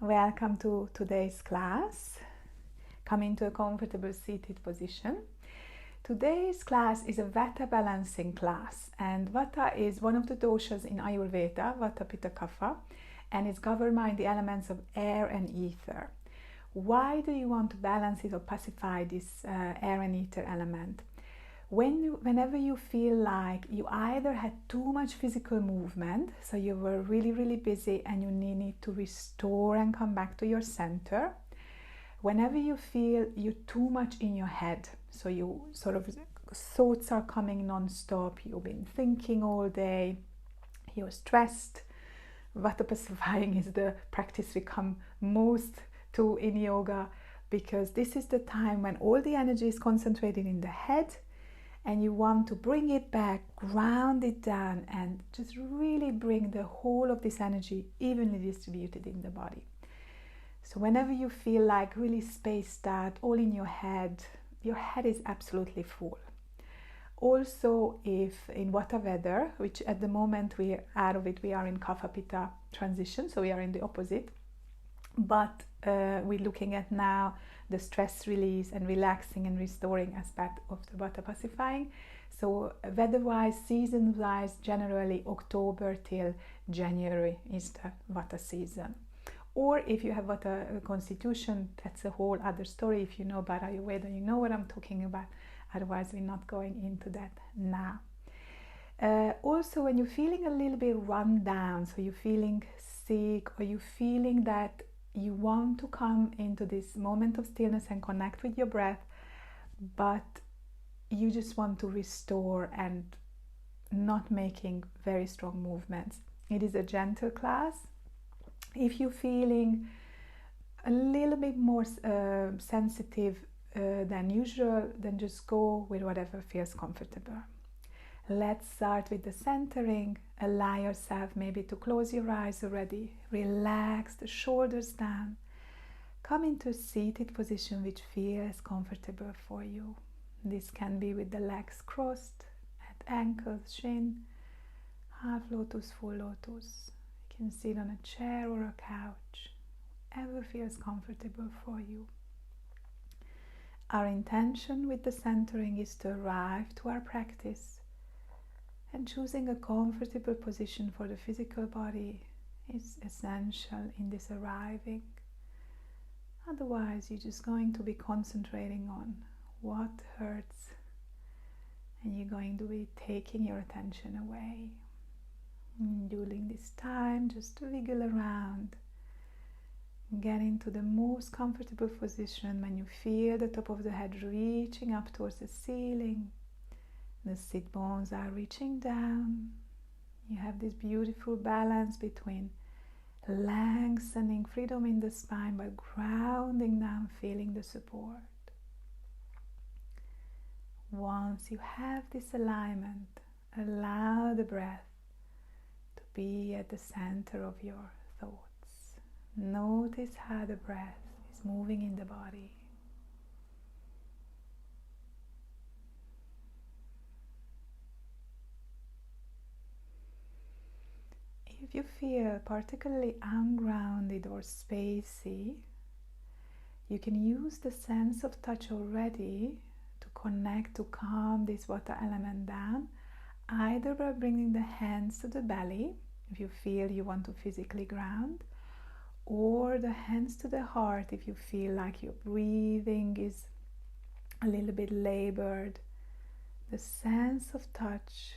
Welcome to today's class. Come into a comfortable seated position. Today's class is a Vata balancing class, and Vata is one of the doshas in Ayurveda, Vata Pitta Kapha, and it's governed by the elements of air and ether. Why do you want to balance it or pacify this air and ether element? Whenever you feel like you either had too much physical movement, so you were really busy and you need to restore and come back to your center, whenever you feel you're too much in your head, so you sort of thoughts are coming non-stop, you've been thinking all day, you're stressed, Vata pacifying is the practice we come most to in yoga, because this is the time when all the energy is concentrated in the head and you want to bring it back, ground it down, and just really bring the whole of this energy evenly distributed in the body. So whenever you feel like really spaced out, all in your head is absolutely full. Also, if in Vata weather, which at the moment we are out of it, we are in Kapha Pitta transition, so we are in the opposite, but we're looking at now the stress release and relaxing and restoring aspect of the Vata pacifying. So weather-wise, season-wise, generally October till January is the Vata season. Or if you have Vata constitution, that's a whole other story. If you know about Ayurveda, you know what I'm talking about. Otherwise, we're not going into that now. Also, when you're feeling a little bit run down, so you're feeling sick or you're feeling that you want to come into this moment of stillness and connect with your breath, but you just want to restore and not making very strong movements. It is a gentle class. If you're feeling a little bit more sensitive than usual, then just go with whatever feels comfortable. Let's start with the centering. Allow yourself maybe to close your eyes already. Relax the shoulders down. Come into a seated position which feels comfortable for you. This can be with the legs crossed at ankles, shin, half lotus, full lotus. You can sit on a chair or a couch, whatever feels comfortable for you. Our intention with the centering is to arrive to our practice, and choosing a comfortable position for the physical body is essential in this arriving. Otherwise, you're just going to be concentrating on what hurts, and you're going to be taking your attention away. During this time, just wiggle around. Get into the most comfortable position when you feel the top of the head reaching up towards the ceiling. The sit bones are reaching down. You have this beautiful balance between lengthening freedom in the spine but grounding down, feeling the support. Once you have this alignment, allow the breath to be at the center of your thoughts. Notice how the breath is moving in the body. If you feel particularly ungrounded or spacey, you can use the sense of touch already to connect, to calm this Vata element down, either by bringing the hands to the belly, if you feel you want to physically ground, or the hands to the heart if you feel like your breathing is a little bit labored. The sense of touch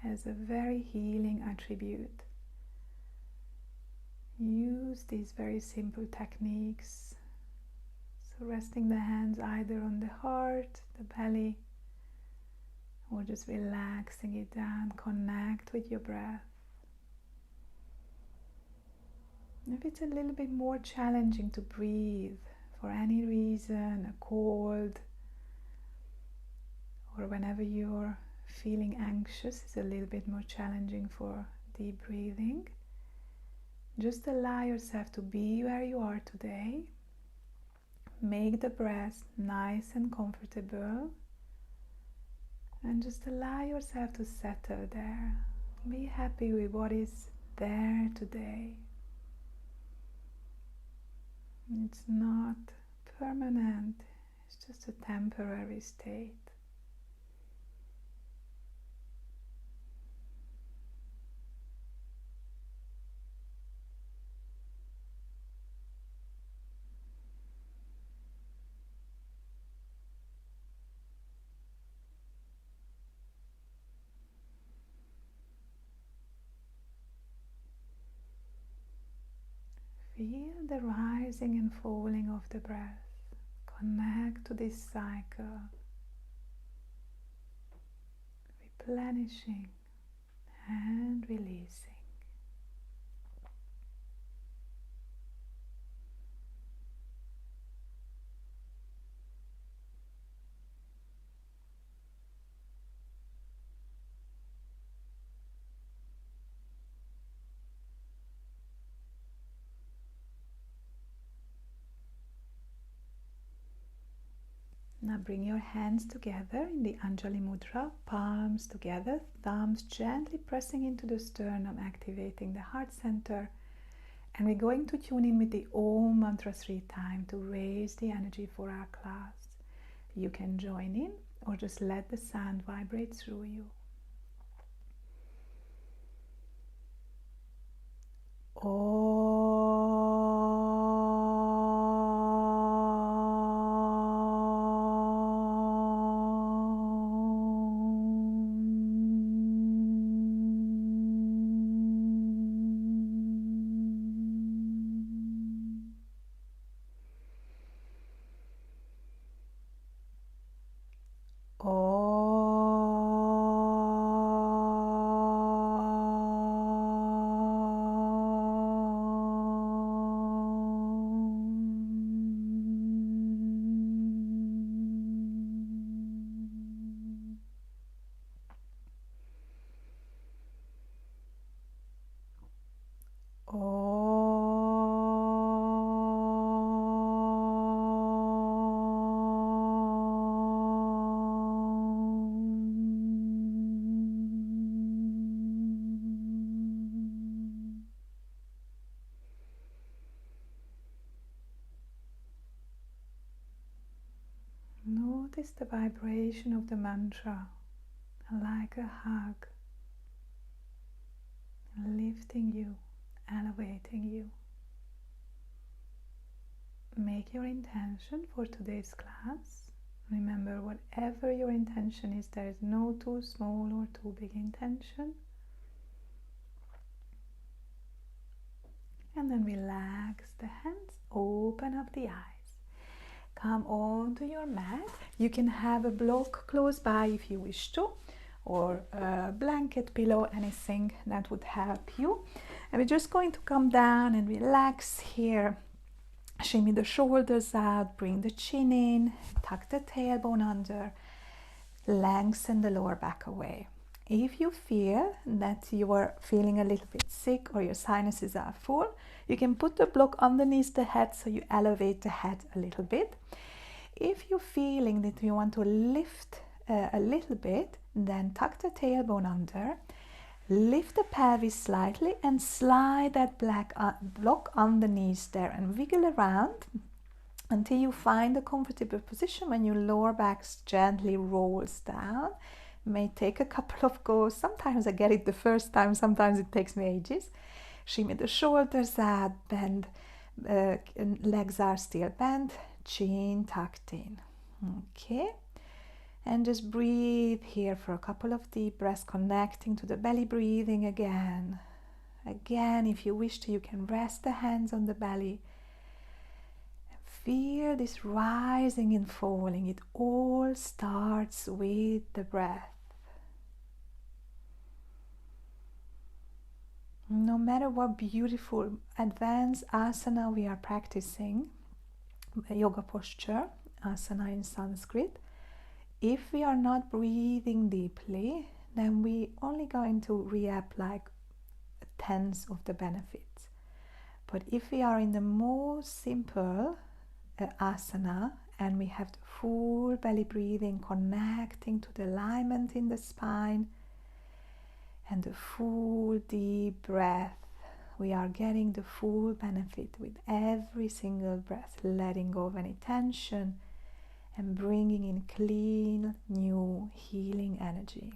has a very healing attribute. Use these very simple techniques. So resting the hands either on the heart, the belly, or just relaxing it down. Connect with your breath. If it's a little bit more challenging to breathe for any reason, a cold, or whenever you're feeling anxious, it's a little bit more challenging for deep breathing. Just allow yourself to be where you are today. Make the breath nice and comfortable, and just allow yourself to settle there. Be happy with what is there today. It's not permanent, it's just a temporary state. Feel the rising and falling of the breath. Connect to this cycle, replenishing and releasing. Now bring your hands together in the Anjali Mudra, palms together, thumbs gently pressing into the sternum, activating the heart center. And we're going to tune in with the Om mantra 3 times to raise the energy for our class. You can join in or just let the sound vibrate through you. Notice the vibration of the mantra like a hug, lifting you, elevating you. Make your intention for today's class. Remember, whatever your intention is, there is no too small or too big intention. And then relax the hands, open up the eyes. Come onto your mat. You can have a block close by if you wish to, or a blanket, pillow, anything that would help you. And we're just going to come down and relax here. Shimmy the shoulders out, bring the chin in, tuck the tailbone under, lengthen the lower back away. If you feel that you are feeling a little bit sick or your sinuses are full, you can put the block underneath the head so you elevate the head a little bit. If you're feeling that you want to lift a little bit, then tuck the tailbone under, lift the pelvis slightly and slide that block underneath there and wiggle around until you find a comfortable position when your lower back gently rolls down. It may take a couple of goes. Sometimes I get it the first time, sometimes it takes me ages. Shimmy the shoulders out, bend, legs are still bent, chin tucked in. Okay, and just breathe here for a couple of deep breaths, connecting to the belly breathing again. Again, if you wish to, you can rest the hands on the belly. Feel this rising and falling. It all starts with the breath. No matter what beautiful advanced asana we are practicing, yoga posture, asana in Sanskrit, if we are not breathing deeply, then we only going to reap like a tenth of the benefits. But if we are in the most simple asana and we have the full belly breathing, connecting to the alignment in the spine, and the full deep breath we are getting the full benefit with every single breath, letting go of any tension and bringing in clean, new, healing energy.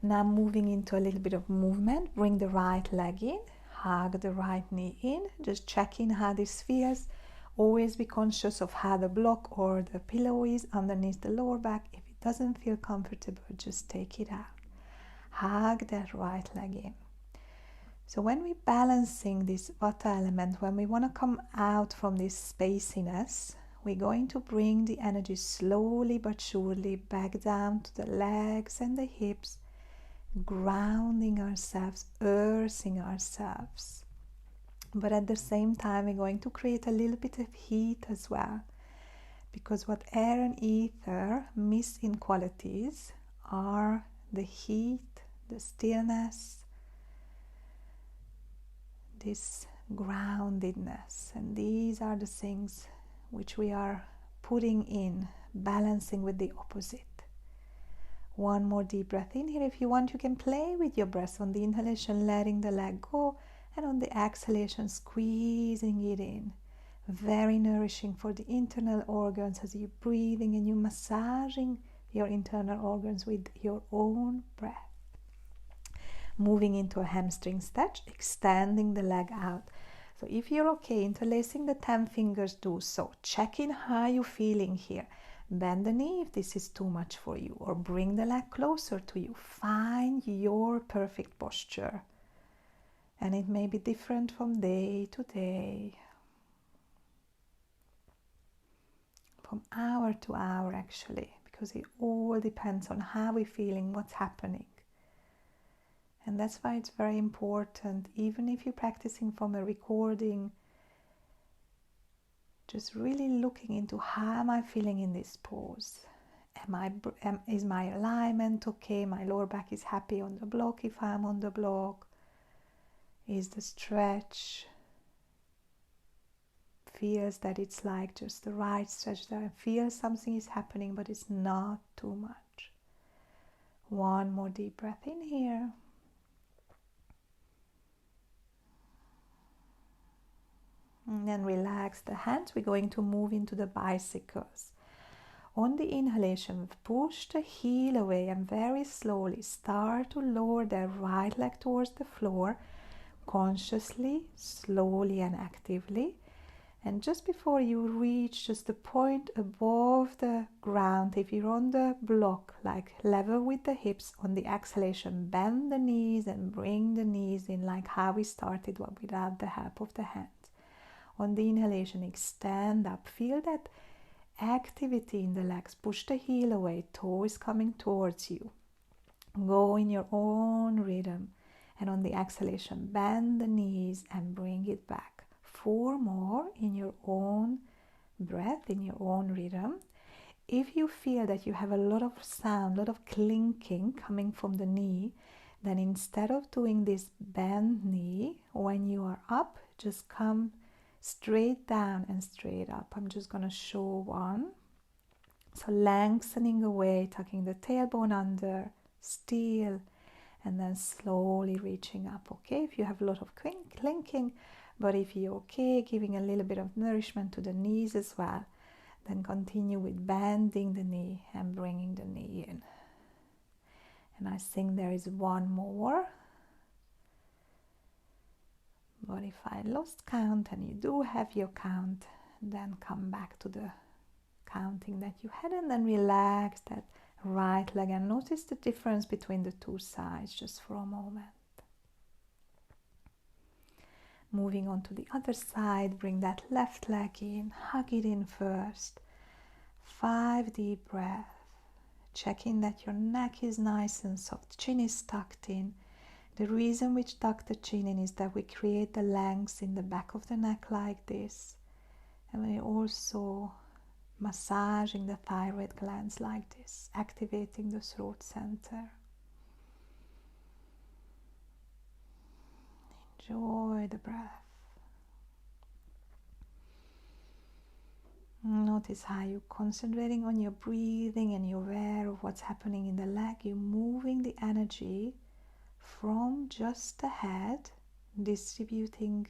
Now moving into a little bit of movement, bring the right leg in, hug the right knee in, just checking how this feels. Always be conscious of how the block or the pillow is underneath the lower back. If it doesn't feel comfortable, just take it out. Hug that right leg in. So when we're balancing this Vata element, when we want to come out from this spaciness, we're going to bring the energy slowly but surely back down to the legs and the hips, grounding ourselves, earthing ourselves. But at the same time, we're going to create a little bit of heat as well, because what air and ether miss in qualities are the heat, the stillness, this groundedness, and these are the things which we are putting in, balancing with the opposite. One more deep breath in here. If you want, you can play with your breath on the inhalation, letting the leg go, and on the exhalation, squeezing it in. Very nourishing for the internal organs as you're breathing and you're massaging your internal organs with your own breath. Moving into a hamstring stretch, extending the leg out. So if you're okay, interlacing the 10 fingers, do so. Checking how you're feeling here. Bend the knee if this is too much for you, or bring the leg closer to you. Find your perfect posture. And it may be different from day to day, from hour to hour actually, because it all depends on how we're feeling, what's happening. And that's why it's very important, even if you're practicing from a recording, just really looking into how am I feeling in this pose. Is my alignment okay? My lower back is happy on the block if I'm on the block. Is the stretch feels that it's like just the right stretch, that I feel something is happening but it's not too much. One more deep breath in here. And then relax the hands. We're going to move into the bicycles. On the inhalation, push the heel away and very slowly start to lower the right leg towards the floor, consciously, slowly and actively. And just before you reach just the point above the ground, if you're on the block, like level with the hips, on the exhalation, bend the knees and bring the knees in like how we started, but without the help of the hands. On the inhalation, extend up. Feel that activity in the legs. Push the heel away. Toe is coming towards you. Go in your own rhythm. And on the exhalation, bend the knees and bring it back. 4 more in your own breath, in your own rhythm. If you feel that you have a lot of sound, a lot of clinking coming from the knee, then instead of doing this bend knee, when you are up, just come straight down and straight up. I'm just going to show one. So lengthening away, tucking the tailbone under, still, and then slowly reaching up. Okay, if you have a lot of clinking, but if you're okay, giving a little bit of nourishment to the knees as well, then continue with bending the knee and bringing the knee in. And I think there is one more. But if I lost count and you do have your count, then come back to the counting that you had and then relax that right leg and notice the difference between the two sides just for a moment. Moving on to the other side, bring that left leg in, hug it in first. 5 deep breaths, checking that your neck is nice and soft, chin is tucked in. The reason we tuck the chin in is that we create the length in the back of the neck like this. And we're also massaging the thyroid glands like this, activating the throat center. Enjoy the breath. Notice how you're concentrating on your breathing and you're aware of what's happening in the leg. You're moving the energy from just the head, distributing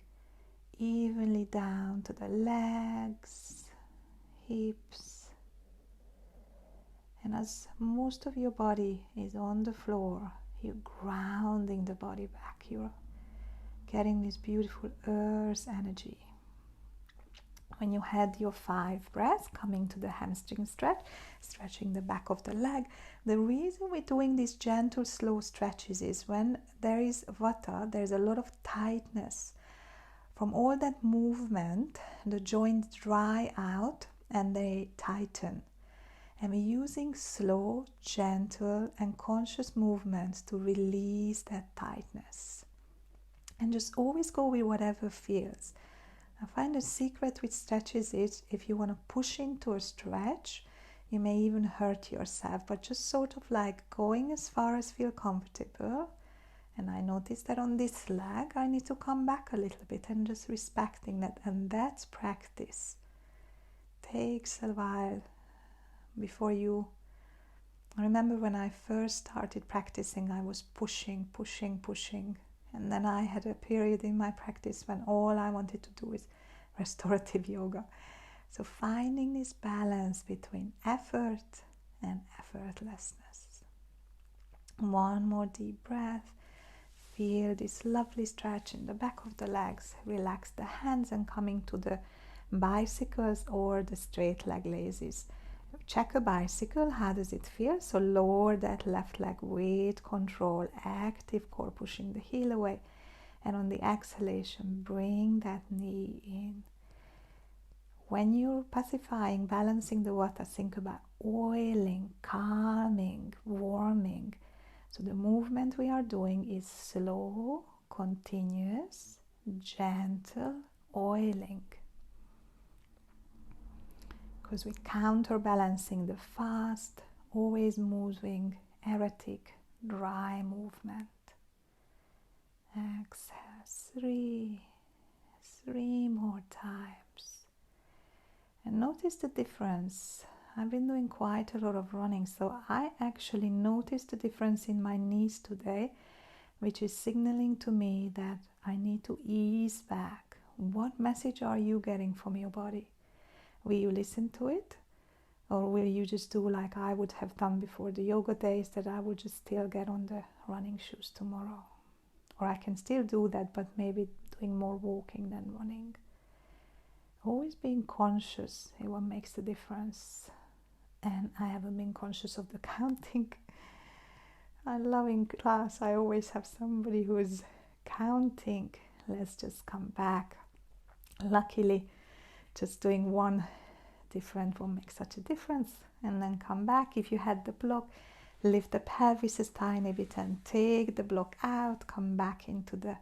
evenly down to the legs, hips. And as most of your body is on the floor, you're grounding the body back. You're getting this beautiful earth energy. When you had your 5 breaths, coming to the hamstring stretch, stretching the back of the leg. The reason we're doing these gentle, slow stretches is when there is Vata, there's a lot of tightness. From all that movement, the joints dry out and they tighten. And we're using slow, gentle, and conscious movements to release that tightness. And just always go with whatever feels. I find the secret with stretches is if you want to push into a stretch, you may even hurt yourself, but just sort of like going as far as feel comfortable. And I noticed that on this leg, I need to come back a little bit and just respecting that. And that's practice. Takes a while before you... I remember when I first started practicing, I was pushing. And then I had a period in my practice when all I wanted to do is restorative yoga. So finding this balance between effort and effortlessness. One more deep breath. Feel this lovely stretch in the back of the legs. Relax the hands and coming to the bicycles or the straight leg laces. Check a bicycle, how does it feel? So lower that left leg, weight control, active core, pushing the heel away. And on the exhalation, bring that knee in. When you're pacifying, balancing the Vata, think about oiling, calming, warming. So the movement we are doing is slow, continuous, gentle, oiling. Because we're counterbalancing the fast, always moving, erratic, dry movement. Exhale, 3 more times. And notice the difference. I've been doing quite a lot of running, so I actually noticed the difference in my knees today, which is signaling to me that I need to ease back. What message are you getting from your body? Will you listen to it? Or will you just do like I would have done before the yoga days, that I would just still get on the running shoes tomorrow? Or I can still do that, but maybe doing more walking than running. Always being conscious is what makes the difference. And I haven't been conscious of the counting. I love in class, I always have somebody who is counting. Let's just come back. Luckily, just doing one different will make such a difference. And then come back. If you had the block, lift the pelvis a tiny bit and take the block out. Come back into the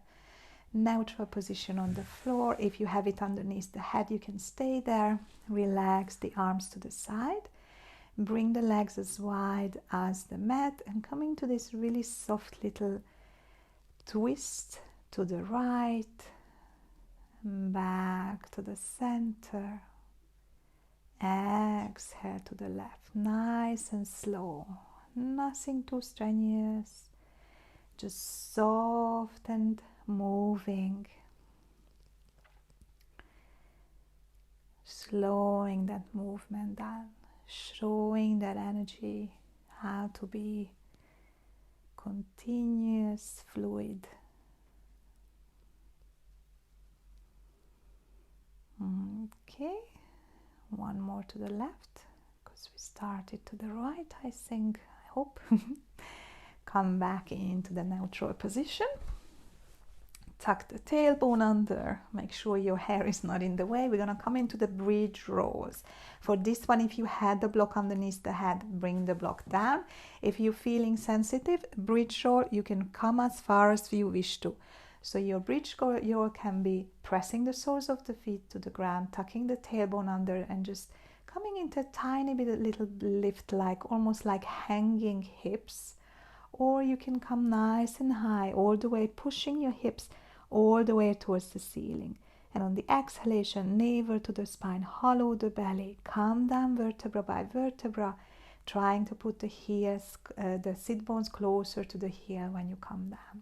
neutral position on the floor. If you have it underneath the head, you can stay there. Relax the arms to the side. Bring the legs as wide as the mat and coming to this really soft little twist to the right, back to the center, exhale to the left, nice and slow, nothing too strenuous, just soft and moving, slowing that movement down, showing that energy how to be continuous, fluid. Okay, one more to the left, because we started to the right, I think, I hope. Come back into the neutral position. Tuck the tailbone under, make sure your hair is not in the way. We're gonna come into the bridge rolls. For this one, if you had the block underneath the head, bring the block down. If you're feeling sensitive, bridge roll, you can come as far as you wish to. So your bridge roll can be pressing the soles of the feet to the ground, tucking the tailbone under and just coming into a tiny bit, a little lift, like almost like hanging hips. Or you can come nice and high, all the way, pushing your hips all the way towards the ceiling. And on the exhalation, navel to the spine, hollow the belly, come down vertebra by vertebra, trying to put the heels, the sit bones closer to the heel when you come down.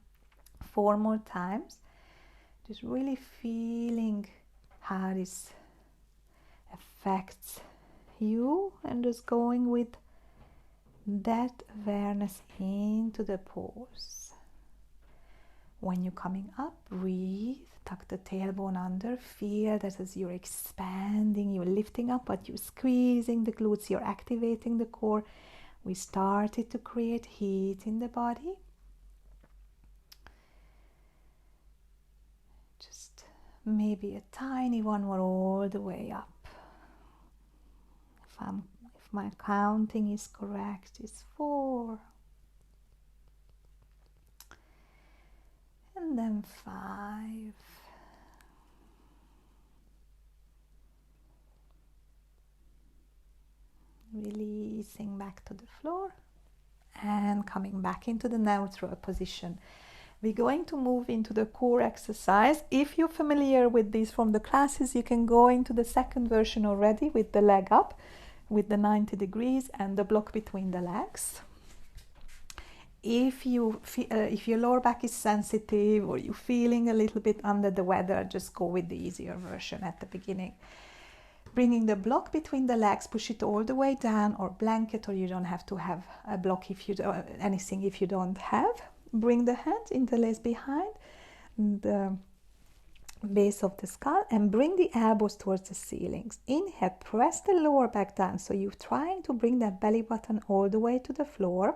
4 more times. Just really feeling how this affects you, and just going with that awareness into the pose. When you're coming up, breathe, tuck the tailbone under, feel that as you're expanding, you're lifting up, but you're squeezing the glutes, you're activating the core. We started to create heat in the body. Just maybe a tiny one more all the way up. If my counting is correct, it's 4. And then 5. Releasing back to the floor and coming back into the neutral position. We're going to move into the core exercise. If you're familiar with these from the classes, you can go into the second version already with the leg up, with the 90 degrees and the block between the legs. If your lower back is sensitive or you're feeling a little bit under the weather, just go with the easier version at the beginning. Bringing the block between the legs, push it all the way down, or blanket, or you don't have to have a block if you don't, anything if you don't have. Bring the hands, interlace behind the base of the skull, and bring the elbows towards the ceilings. Inhale, press the lower back down, so you're trying to bring that belly button all the way to the floor.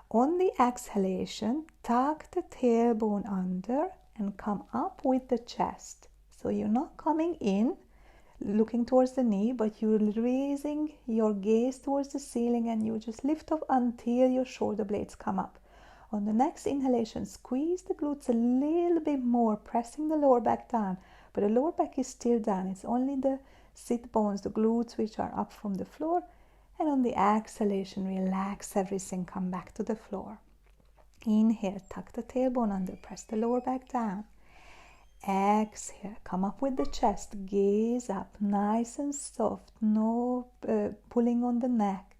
On the exhalation, tuck the tailbone under and come up with the chest. So you're not coming in, looking towards the knee, but you're raising your gaze towards the ceiling, and you just lift up until your shoulder blades come up. On the next inhalation, squeeze the glutes a little bit more, pressing the lower back down, but the lower back is still down. It's only the sit bones, the glutes, which are up from the floor. And on the exhalation, relax everything, come back to the floor. Inhale, tuck the tailbone under, press the lower back down. Exhale, come up with the chest, gaze up, nice and soft, no pulling on the neck.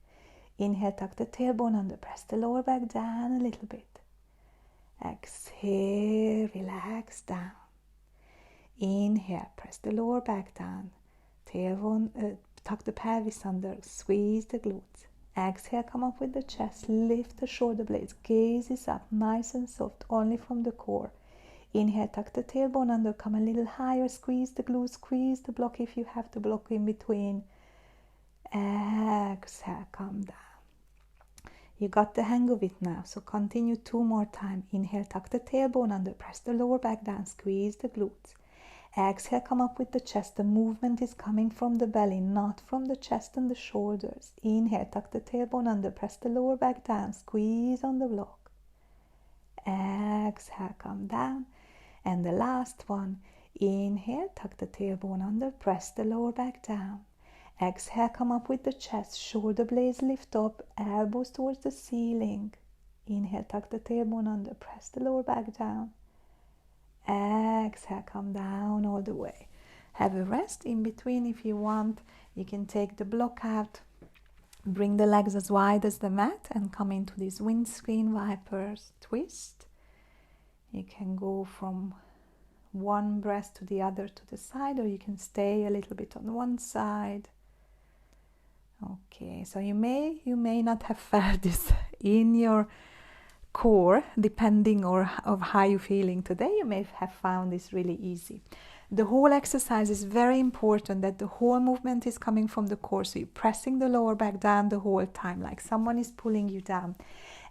Inhale, tuck the tailbone under, press the lower back down a little bit. Exhale, relax down. Inhale, press the lower back down. Tailbone, tuck the pelvis under, squeeze the glutes. Exhale, come up with the chest, lift the shoulder blades, gaze is up, nice and soft, only from the core. Inhale, tuck the tailbone under, come a little higher, squeeze the glutes, squeeze the block if you have the block in between. Exhale, come down. You got the hang of it now, so continue 2 more times. Inhale, tuck the tailbone under, press the lower back down, squeeze the glutes. Exhale, come up with the chest. The movement is coming from the belly, not from the chest and the shoulders. Inhale, tuck the tailbone under, press the lower back down, squeeze on the block. Exhale, come down. And the last one, inhale, tuck the tailbone under, press the lower back down. Exhale, come up with the chest, shoulder blades lift up, elbows towards the ceiling. Inhale, tuck the tailbone under, press the lower back down. Exhale, come down all the way. Have a rest in between if you want. You can take the block out, bring the legs as wide as the mat, and come into this windscreen wipers twist. You can go from one breast to the other to the side, or you can stay a little bit on one side. Okay, so you may not have felt this in your core, depending of how you're feeling today. You may have found this really easy. The whole exercise is very important, that the whole movement is coming from the core, so you're pressing the lower back down the whole time, like someone is pulling you down.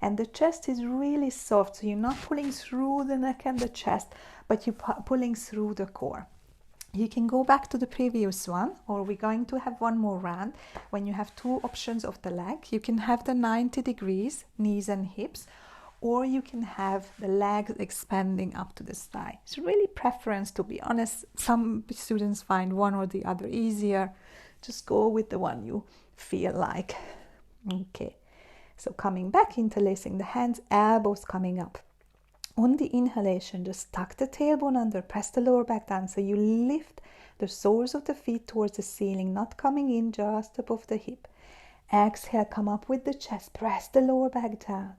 And the chest is really soft, so you're not pulling through the neck and the chest, but you're pulling through the core. You can go back to the previous one, or we're going to have one more round. When you have 2 options of the leg, you can have the 90 degrees, knees and hips, or you can have the legs expanding up to the thigh. It's really preference, to be honest. Some students find one or the other easier. Just go with the one you feel like. Okay, so coming back, interlacing the hands, elbows coming up. On the inhalation, just tuck the tailbone under, press the lower back down, so you lift the soles of the feet towards the ceiling, not coming in, just above the hip. Exhale, come up with the chest, press the lower back down.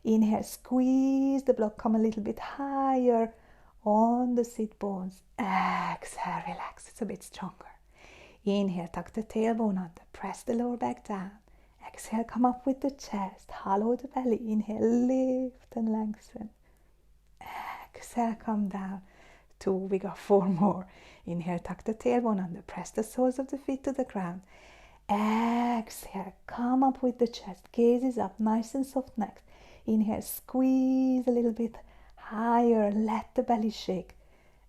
Inhale, squeeze the block, come a little bit higher on the sit bones. Exhale, relax, it's a bit stronger. Inhale, tuck the tailbone under, press the lower back down. Exhale, come up with the chest, hollow the belly. Inhale, lift and lengthen. Exhale, come down. 2, we got 4 more. Inhale, tuck the tailbone under, press the soles of the feet to the ground. Exhale, come up with the chest, gaze is up, nice and soft neck. Inhale, squeeze a little bit higher, let the belly shake.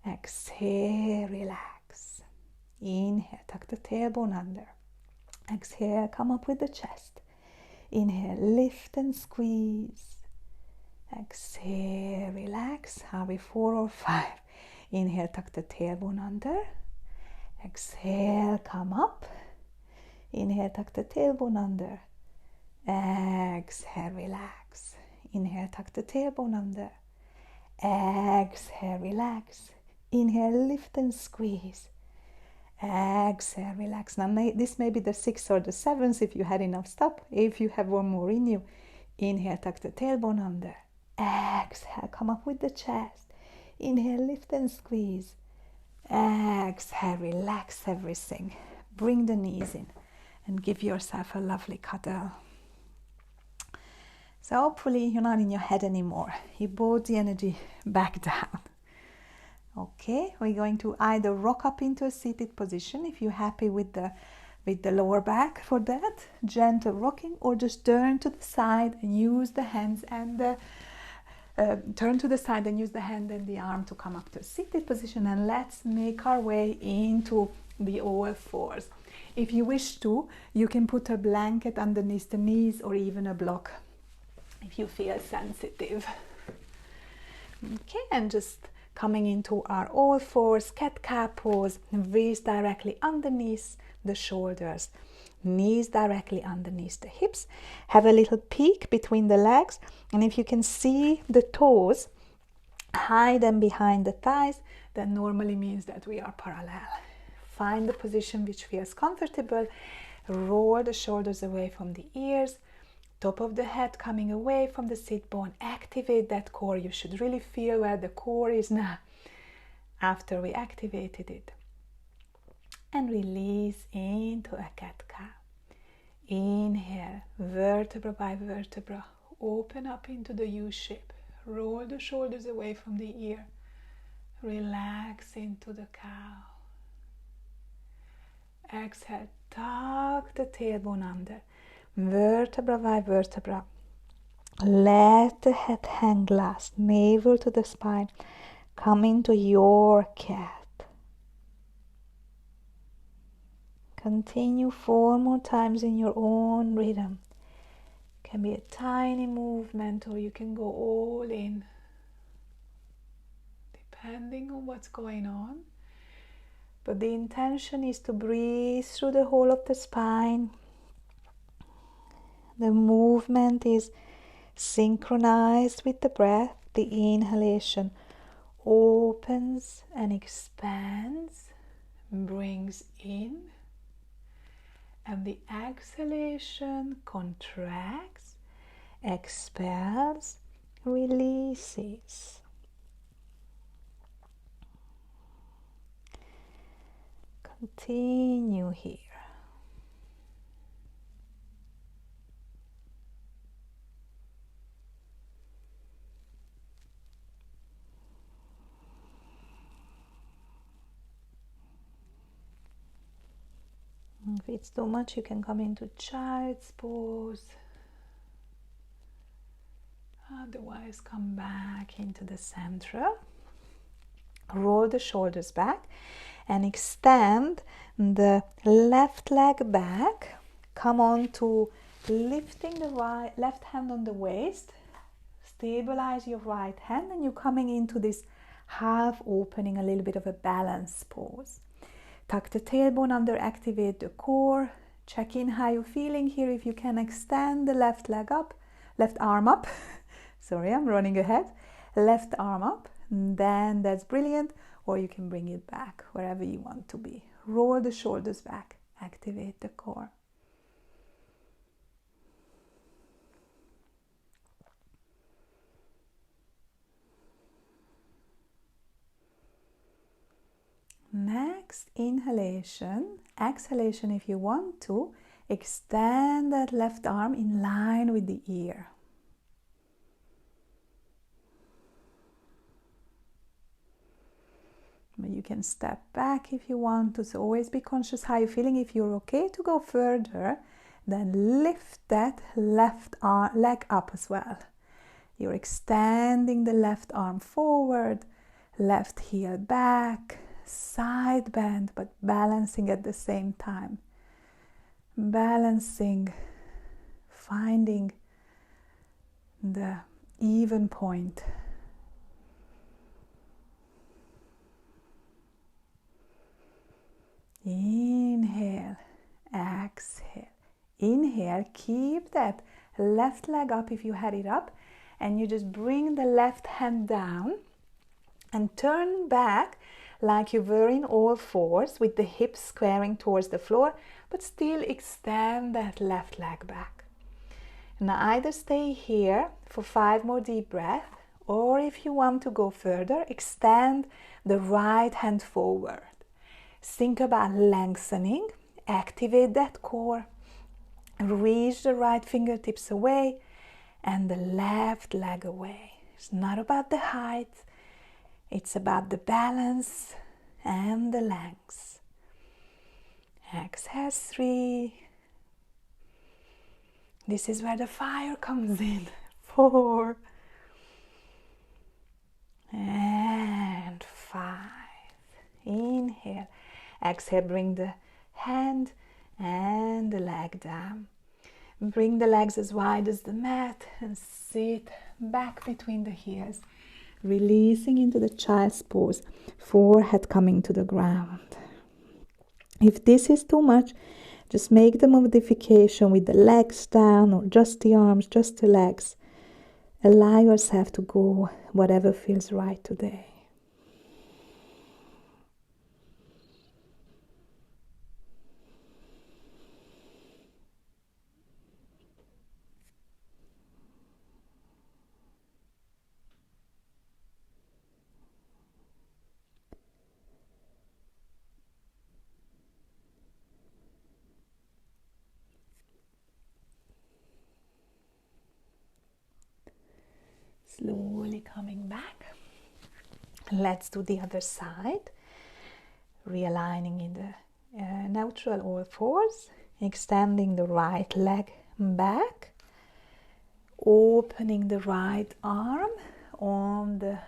Exhale, relax. Inhale, tuck the tailbone under. Exhale, come up with the chest. Inhale, lift and squeeze. Exhale, relax. Are we 4 or 5? Inhale, tuck the tailbone under. Exhale, come up. Inhale, tuck the tailbone under. Exhale, relax. Inhale, tuck the tailbone under. Exhale, relax. Inhale, lift and squeeze. Exhale, relax. Now this may be the 6th or the 7th if you had enough. Stop. If you have 1 more in you, inhale, tuck the tailbone under. Exhale, come up with the chest. Inhale, lift and squeeze. Exhale, relax everything. Bring the knees in and give yourself a lovely cuddle. So hopefully you're not in your head anymore. You brought the energy back down. Okay, we're going to either rock up into a seated position if you're happy with the lower back for that, gentle rocking, or just turn to the side and use the hands and turn to the side and use the hand and the arm to come up to a seated position, and let's make our way into the all fours. If you wish to, you can put a blanket underneath the knees or even a block if you feel sensitive. Okay, and just coming into our all fours, cat-cow pose, wrist directly underneath the shoulders, knees directly underneath the hips. Have a little peek between the legs, and if you can see the toes, hide them behind the thighs. That normally means that we are parallel. Find the position which feels comfortable. Roll the shoulders away from the ears. Top of the head coming away from the sit bone. Activate that core. You should really feel where the core is now after we activated it. And release into a cat-cow. Inhale, vertebra by vertebra. Open up into the U shape. Roll the shoulders away from the ear. Relax into the cow. Exhale, tuck the tailbone under. Vertebra by vertebra. Let the head hang last, navel to the spine. Come into your cat. Continue 4 more times in your own rhythm. It can be a tiny movement, or you can go all in, depending on what's going on. But the intention is to breathe through the whole of the spine. The movement is synchronized with the breath. The inhalation opens and expands, brings in, and the exhalation contracts, expels, releases. Continue here. If it's too much, you can come into child's pose. Otherwise, come back into the center. Roll the shoulders back and extend the left leg back. Come on to lifting the left hand on the waist. Stabilize your right hand, and you're coming into this half opening, a little bit of a balance pose. Tuck the tailbone under, activate the core. Check in how you're feeling here. If you can extend the left leg up, left arm up. Sorry, I'm running ahead. Left arm up, then that's brilliant. Or you can bring it back wherever you want to be. Roll the shoulders back, activate the core. next inhalation, exhalation, if you want to, extend that left arm in line with the ear. But you can step back if you want to, so always be conscious how you're feeling. If you're okay to go further, then lift that left leg up as well. You're extending the left arm forward, left heel back, side bend, but balancing at the same time. Balancing, finding the even point. Inhale, exhale. Inhale, keep that left leg up if you had it up, and you just bring the left hand down and turn back like you were in all fours with the hips squaring towards the floor, but still extend that left leg back. Now either stay here for 5 more deep breaths, or if you want to go further, extend the right hand forward. Think about lengthening, activate that core, reach the right fingertips away and the left leg away. It's not about the height, it's about the balance and the length. Exhale 3. This is where the fire comes in. 4 and 5. Inhale. Exhale, bring the hand and the leg down. Bring the legs as wide as the mat and sit back between the heels, releasing into the child's pose, forehead coming to the ground. If this is too much, just make the modification with the legs down or just the arms, just the legs. Allow yourself to go whatever feels right today. Slowly coming back. Let's do the other side. Realigning in the neutral all fours. Extending the right leg back. Opening the right arm on the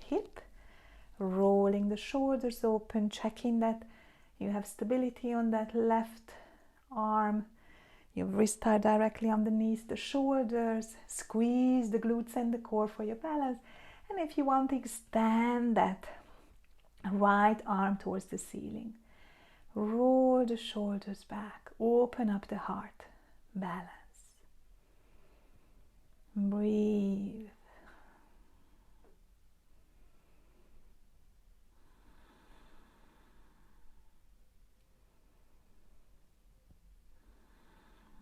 hip. Rolling the shoulders open. Checking that you have stability on that left arm. Your wrists are directly underneath the shoulders. Squeeze the glutes and the core for your balance. And if you want to extend that right arm towards the ceiling. Roll the shoulders back. Open up the heart. Balance. Breathe.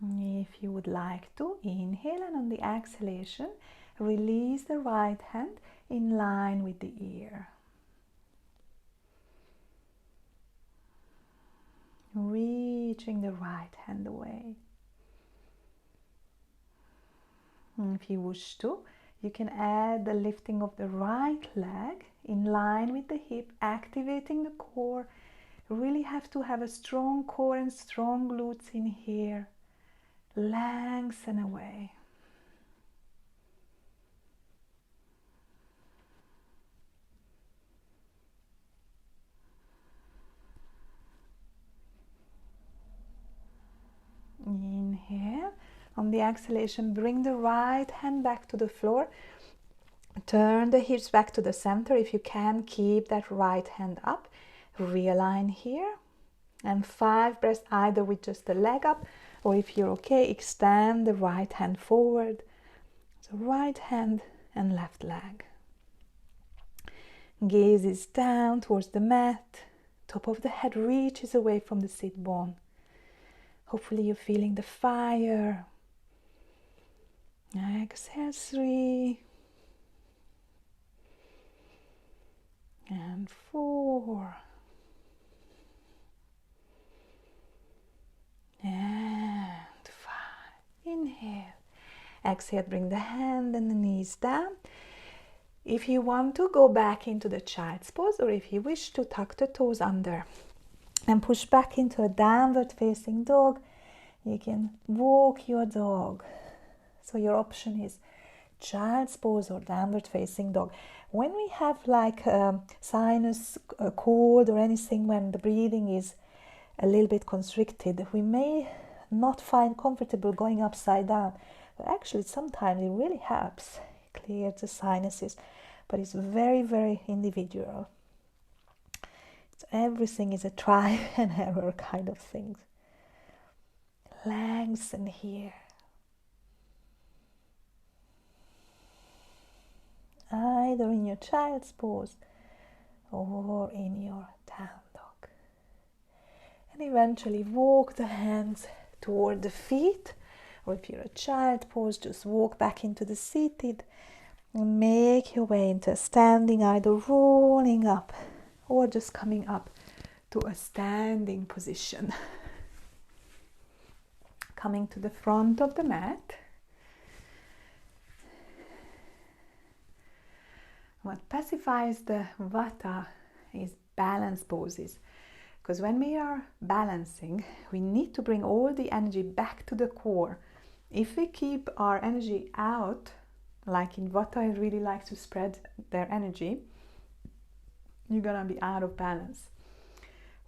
If you would like to, inhale, and on the exhalation, release the right hand in line with the ear. Reaching the right hand away. If you wish to, you can add the lifting of the right leg in line with the hip, activating the core. Really have to have a strong core and strong glutes in here. Lengthen away. Inhale. On the exhalation, bring the right hand back to the floor. Turn the hips back to the center. If you can, keep that right hand up. Realign here. And 5 breaths either with just the leg up, or if you're okay, extend the right hand forward. So right hand and left leg. Gaze is down towards the mat. Top of the head reaches away from the sit bone. Hopefully you're feeling the fire. Exhale 3. And 4. Exhale, bring the hand and the knees down. If you want to go back into the child's pose, or if you wish to tuck the toes under and push back into a downward facing dog, you can walk your dog. So your option is child's pose or downward facing dog. When we have like sinus cold or anything, when the breathing is a little bit constricted, we may not find comfortable going upside down, but actually sometimes it really helps clear the sinuses, but it's very, very individual. Everything is a try and error kind of thing. Lengthen here. Either in your child's pose or in your down dog. And eventually walk the hands toward the feet, or if you're a child pose, just walk back into the seated and make your way into standing, either rolling up or just coming up to a standing position. Coming to the front of the mat. What pacifies the Vata is balance poses. Because when we are balancing, we need to bring all the energy back to the core. If we keep our energy out, like in Vata, it really likes to spread their energy, you're gonna be out of balance.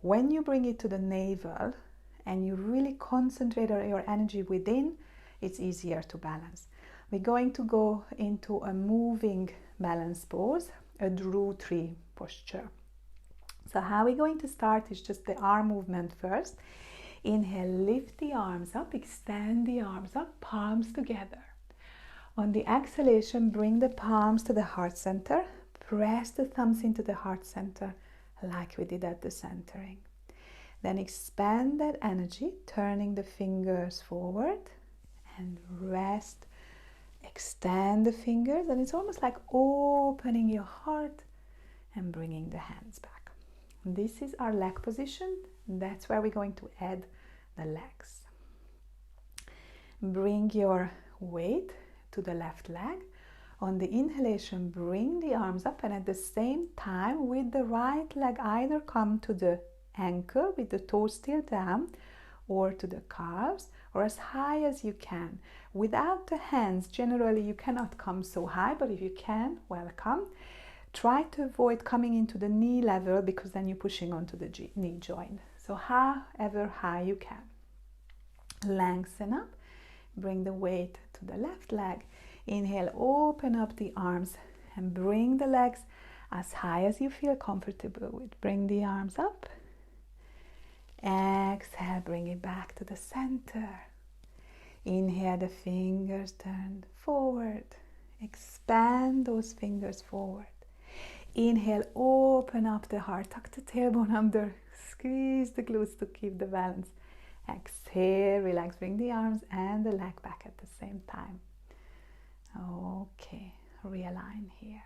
When you bring it to the navel and you really concentrate your energy within, it's easier to balance. We're going to go into a moving balance pose, a Drew tree posture. So how we're going to start is just the arm movement first. Inhale, lift the arms up, extend the arms up, palms together. On the exhalation, bring the palms to the heart center. Press the thumbs into the heart center like we did at the centering. Then expand that energy, turning the fingers forward and rest. Extend the fingers, and it's almost like opening your heart and bringing the hands back. This is our leg position. That's where we're going to add the legs. Bring your weight to the left leg. On the inhalation, bring the arms up, and at the same time with the right leg, either come to the ankle with the toes still down, or to the calves, or as high as you can. Without the hands, generally you cannot come so high, but if you can, welcome. Try to avoid coming into the knee level, because then you're pushing onto the knee joint. So however high you can. Lengthen up, bring the weight to the left leg. Inhale, open up the arms and bring the legs as high as you feel comfortable with. Bring the arms up. Exhale, bring it back to the center. Inhale, the fingers turned forward. Expand those fingers forward. Inhale, open up the heart, tuck the tailbone under, squeeze the glutes to keep the balance. Exhale, relax, bring the arms and the leg back at the same time. Okay, realign here.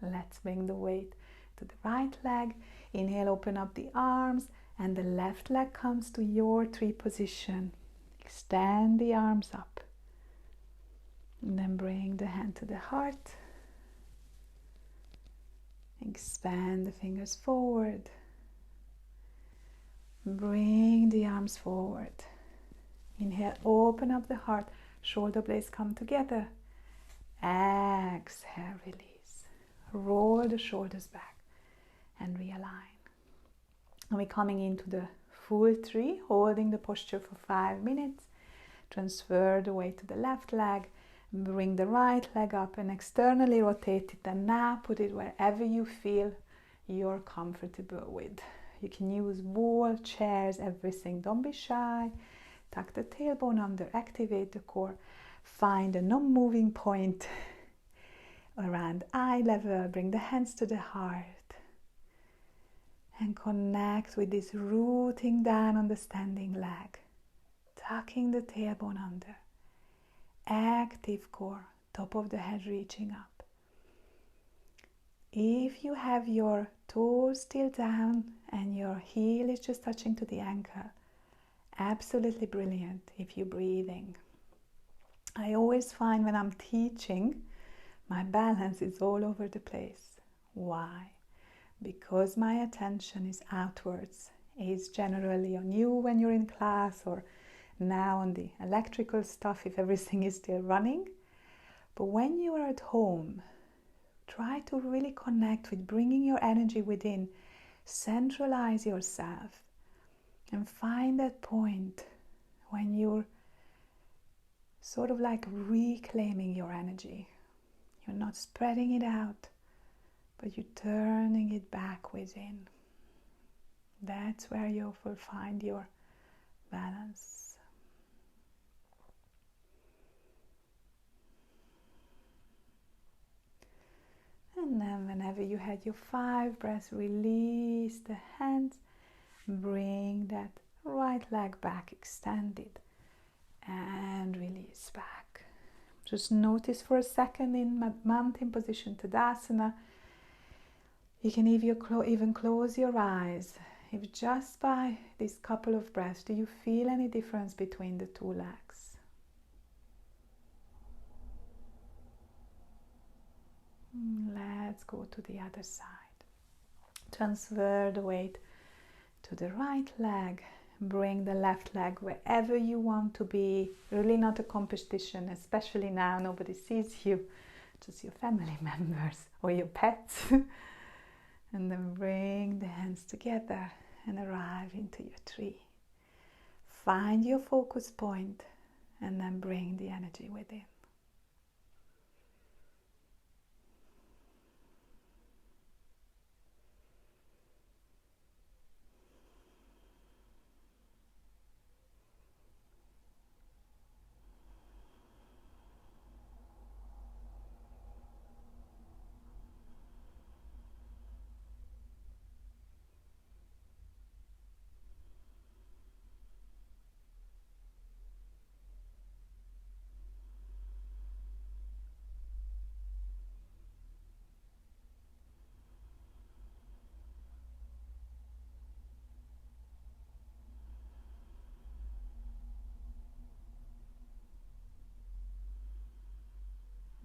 Let's bring the weight to the right leg. Inhale, open up the arms, and the left leg comes to your tree position. Extend the arms up. And then bring the hand to the heart. Expand the fingers forward. Bring the arms forward. Inhale, open up the heart. Shoulder blades come together. Exhale, release. Roll the shoulders back and realign. And we're coming into the full tree, holding the posture for 5 minutes. Transfer the weight to the left leg. Bring the right leg up and externally rotate it, and now put it wherever you feel you're comfortable with. You can use wall, chairs, everything. Don't be shy. Tuck the tailbone under, activate the core. Find a non-moving point around eye level. Bring the hands to the heart. And connect with this rooting down on the standing leg. Tucking the tailbone under. Active core, top of the head reaching up. If you have your toes still down and your heel is just touching to the ankle, absolutely brilliant if you're breathing. I always find when I'm teaching, my balance is all over the place. Why? Because my attention is outwards. It's generally on you when you're in class, or now on the electrical stuff if everything is still running. But when you are at home, try to really connect with bringing your energy within. Centralize yourself and find that point when you're sort of like reclaiming your energy. You're not spreading it out, but you're turning it back within. That's where you will find your balance. And then whenever you had your 5 breaths, release the hands, bring that right leg back, extended, and release back. Just notice for a second in mountain position, Tadasana. You can even close your eyes. If just by this couple of breaths, do you feel any difference between the 2 legs? Let's go to the other side. Transfer the weight to the right leg. Bring the left leg wherever you want to be. Really not a competition, especially now nobody sees you, just your family members or your pets. And then bring the hands together and arrive into your tree. Find your focus point and then bring the energy within.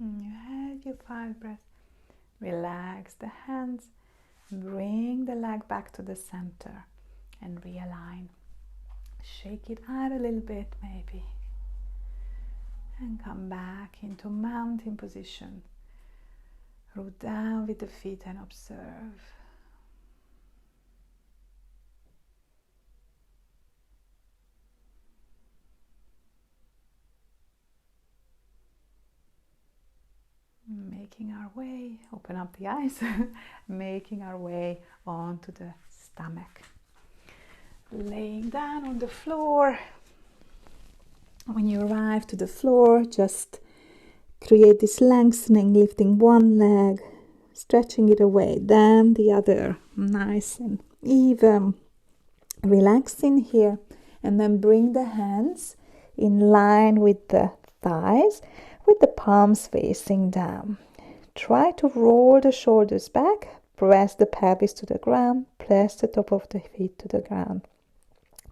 You have your 5 breaths. Relax the hands. Bring the leg back to the center and realign. Shake it out a little bit maybe. And come back into mountain position. Root down with the feet and observe. Making our way, open up the eyes, making our way onto the stomach. Laying down on the floor. When you arrive to the floor, just create this lengthening, lifting one leg, stretching it away, then the other, nice and even. Relaxing here, and then bring the hands in line with the thighs, with the palms facing down. Try to roll the shoulders back, press the pelvis to the ground, press the top of the feet to the ground.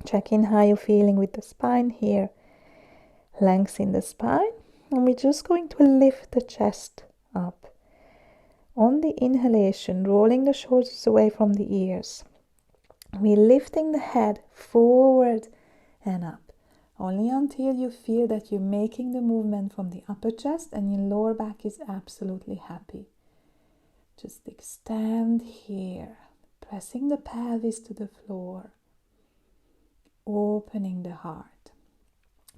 Check in how you're feeling with the spine here. Lengthen the spine, and we're just going to lift the chest up. On the inhalation, rolling the shoulders away from the ears. We're lifting the head forward and up. Only until you feel that you're making the movement from the upper chest and your lower back is absolutely happy. Just extend here, pressing the pelvis to the floor, opening the heart.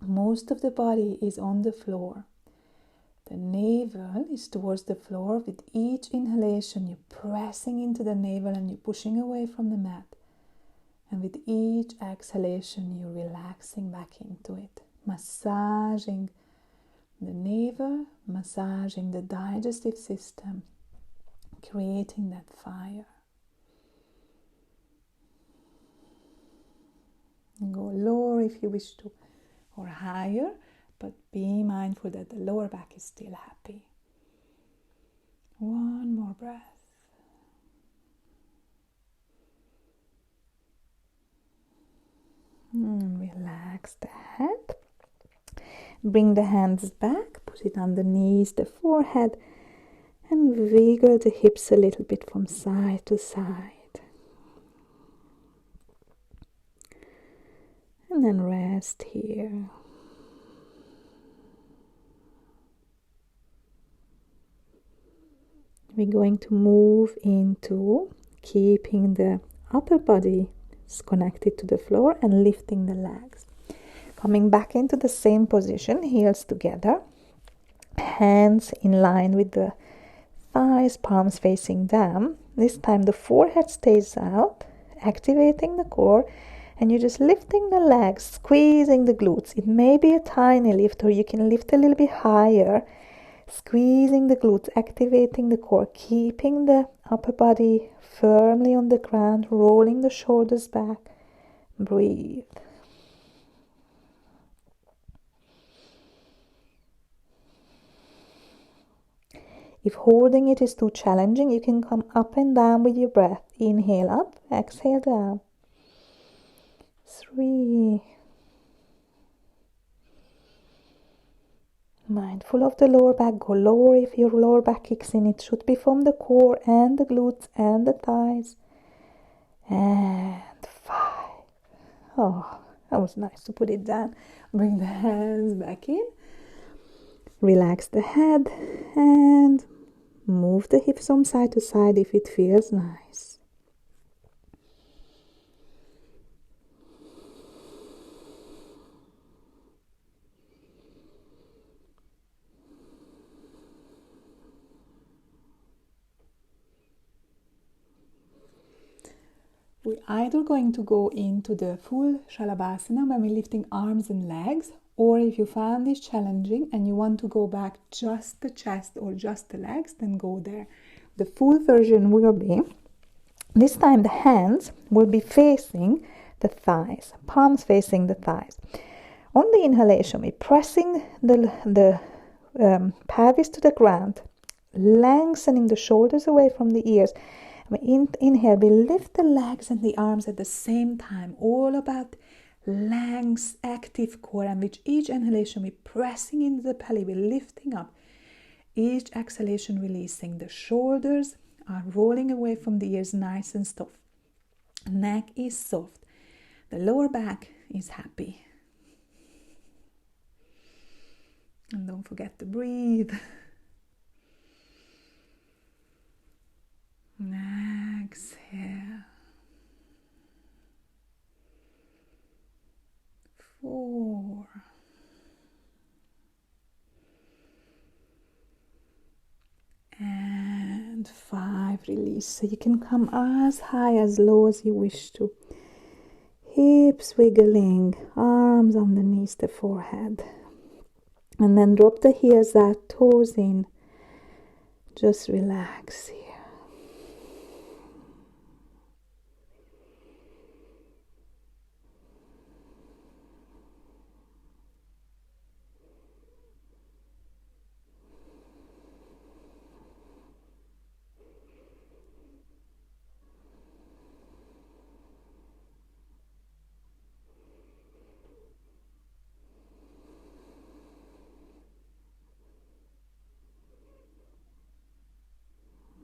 Most of the body is on the floor. The navel is towards the floor. With each inhalation, you're pressing into the navel and you're pushing away from the mat. And with each exhalation, you're relaxing back into it. Massaging the navel, massaging the digestive system, creating that fire. And go lower if you wish to, or higher, but be mindful that the lower back is still happy. One more breath. Relax the head. Bring the hands back, put it underneath the forehead, and wiggle the hips a little bit from side to side. And then rest here. We're going to move into keeping the upper body connected to the floor and lifting the legs. Coming back into the same position, heels together, hands in line with the thighs, palms facing down. This time the forehead stays out, activating the core, and you're just lifting the legs, squeezing the glutes. It may be a tiny lift, or you can lift a little bit higher, squeezing the glutes, activating the core, keeping the upper body firmly on the ground, rolling the shoulders back. Breathe. If holding it is too challenging, you can come up and down with your breath. Inhale up, exhale down. 3. Mindful of the lower back. Go lower if your lower back kicks in. It should be from the core and the glutes and the thighs. And 5. Oh, that was nice to put it down. Bring the hands back in. Relax the head and move the hips from side to side if it feels nice. We're either going to go into the full Shalabhasana when we're lifting arms and legs, or if you found this challenging and you want to go back just the chest or just the legs, then go there. The full version will be, this time the hands will be facing the thighs, palms facing the thighs. On the inhalation, we're pressing the pelvis to the ground, lengthening the shoulders away from the ears. Inhale, we lift the legs and the arms at the same time, all about length, active core, and with each inhalation we're pressing into the belly, we're lifting up. Each exhalation releasing. The shoulders are rolling away from the ears, nice and soft. Neck is soft. The lower back is happy. And don't forget to breathe. Exhale. 4. And 5. Release. So you can come as high, as low as you wish to. Hips wiggling, arms underneath the forehead. And then drop the heels out, toes in. Just relax here.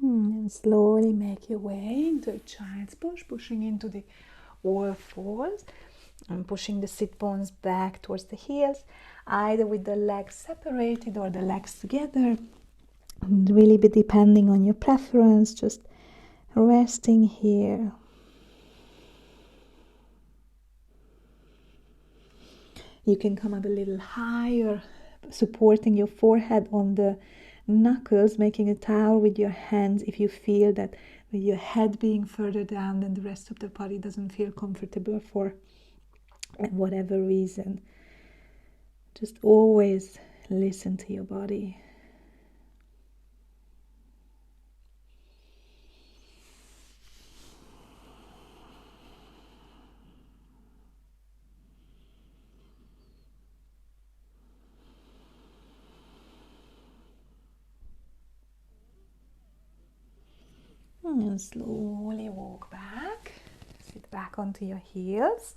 And slowly make your way into a child's pose, pushing into the all fours and pushing the sit bones back towards the heels, either with the legs separated or the legs together. And really be depending on your preference, just resting here. You can come up a little higher, supporting your forehead on the knuckles, making a tower with your hands if you feel that with your head being further down than the rest of the body doesn't feel comfortable for whatever reason. Just always listen to your body. And slowly walk back. Sit back onto your heels.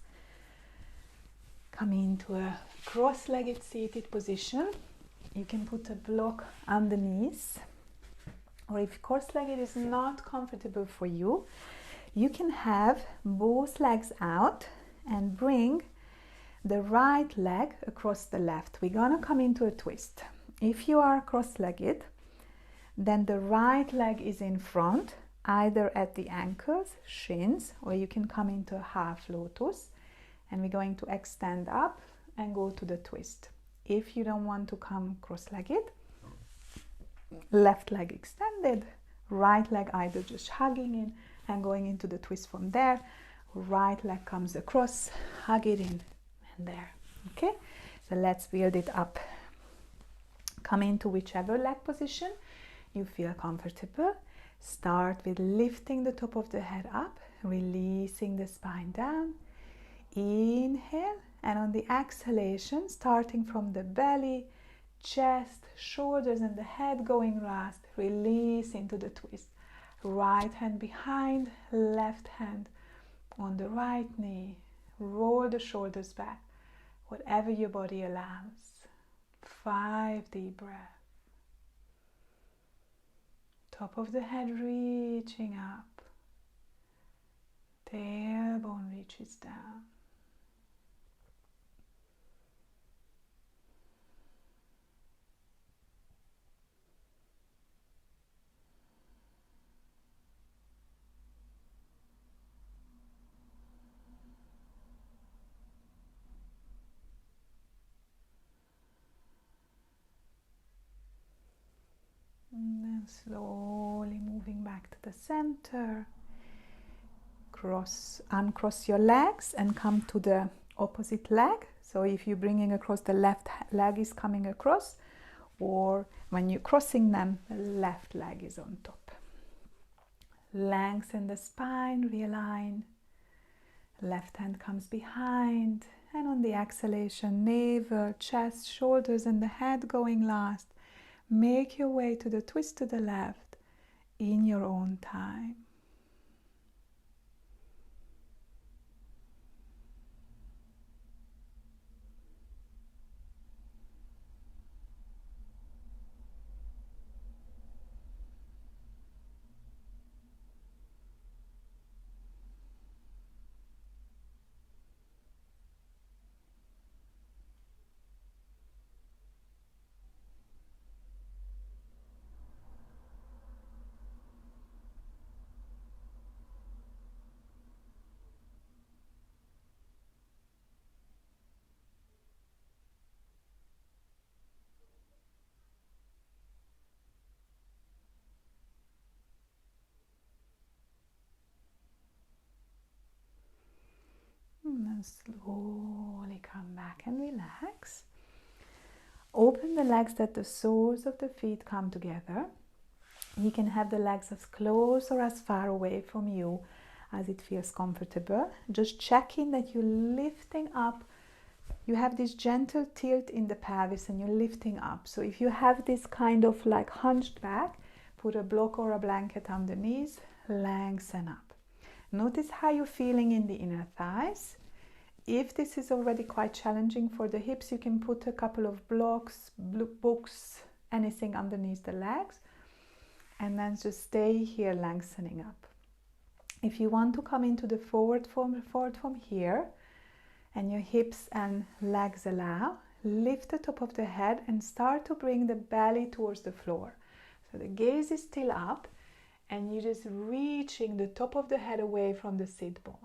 come into a cross-legged seated position. You can put a block underneath, or if cross-legged is not comfortable for you, you can have both legs out and bring the right leg across the left. We're gonna come into a twist. If you are cross-legged, then the right leg is in front, either at the ankles, shins, or you can come into a half lotus, and we're going to extend up and go to the twist. If you don't want to come cross-legged, left leg extended, right leg either just hugging in and going into the twist from there, right leg comes across, hug it in and there. Okay, so let's build it up. Come into whichever leg position you feel comfortable. Start with lifting the top of the head up, releasing the spine down. Inhale, and on the exhalation, starting from the belly, chest, shoulders and the head going last, release into the twist. Right hand behind, left hand on the right knee. Roll the shoulders back, whatever your body allows. 5 deep breaths. Top of the head reaching up. Tailbone reaches down. And then slowly moving back to the center. Uncross your legs and come to the opposite leg. So if you're bringing across, the left leg is coming across, or when you're crossing them, the left leg is on top. Lengthen the spine, realign. Left hand comes behind, and on the exhalation, navel, chest, shoulders and the head going last. Make your way to the twist to the left in your own time. And then slowly come back and relax. Open the legs that the soles of the feet come together. You can have the legs as close or as far away from you as it feels comfortable. Just checking that you're lifting up. You have this gentle tilt in the pelvis and you're lifting up. So if you have this kind of like hunched back, put a block or a blanket underneath, lengthen up. Notice how you're feeling in the inner thighs. If this is already quite challenging for the hips, you can put a couple of blocks, books, anything underneath the legs, and then just stay here lengthening up. If you want to come into the forward fold from here, and your hips and legs allow, lift the top of the head and start to bring the belly towards the floor. So the gaze is still up, and you're just reaching the top of the head away from the sit bone.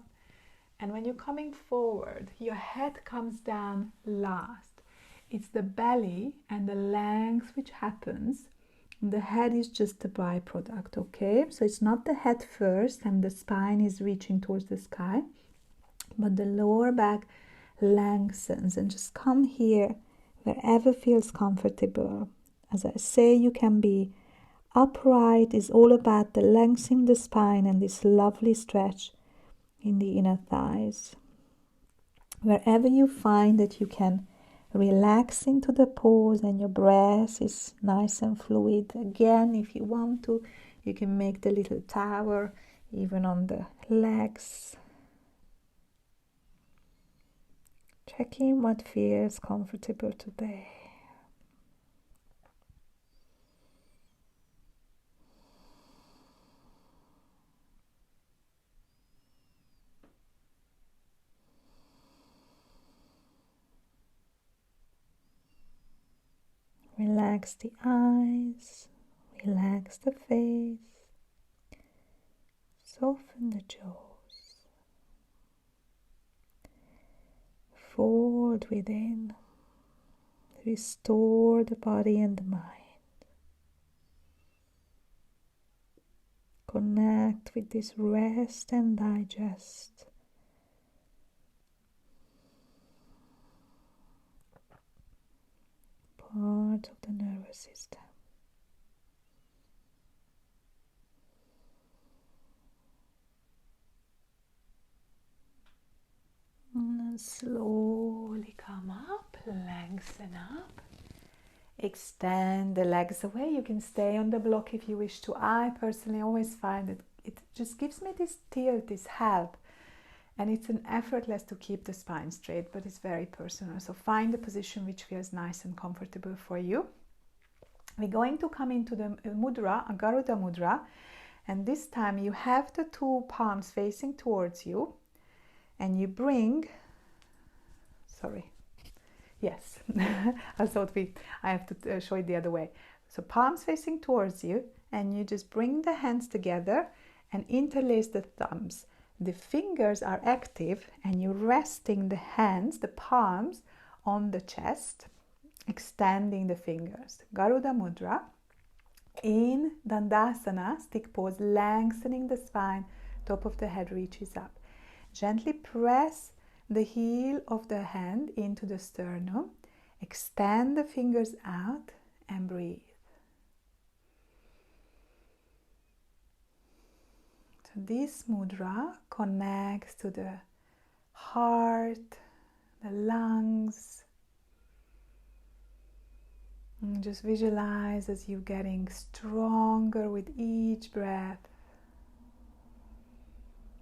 And when you're coming forward, your head comes down last. It's the belly and the length which happens. The head is just a byproduct, okay? So it's not the head first and the spine is reaching towards the sky, but the lower back lengthens, and just come here wherever feels comfortable. As I say, you can be upright. Is all about the lengthening the spine and this lovely stretch in the inner thighs. Wherever you find that you can relax into the pose and your breath is nice and fluid. Again, if you want to, you can make the little tower even on the legs. Checking what feels comfortable today. Relax the eyes, relax the face, soften the jaws, fold within, restore the body and the mind. Connect with this rest and digest. Part of the nervous system. And then slowly come up, lengthen up. Extend the legs away. You can stay on the block if you wish to. I personally always find that it just gives me this tilt, this help. And it's an effortless to keep the spine straight, but it's very personal. So find a position which feels nice and comfortable for you. We're going to come into the mudra, a Garuda mudra. And this time you have the two palms facing towards you. And you bring, yes, I thought I have to show it the other way. So palms facing towards you, and you just bring the hands together and interlace the thumbs. The fingers are active, and you're resting the hands, the palms, on the chest, extending the fingers. Garuda mudra. In Dandasana, stick pose, lengthening the spine, top of the head reaches up. Gently press the heel of the hand into the sternum. Extend the fingers out and breathe. So this mudra connects to the heart, the lungs. And just visualize as you're getting stronger with each breath.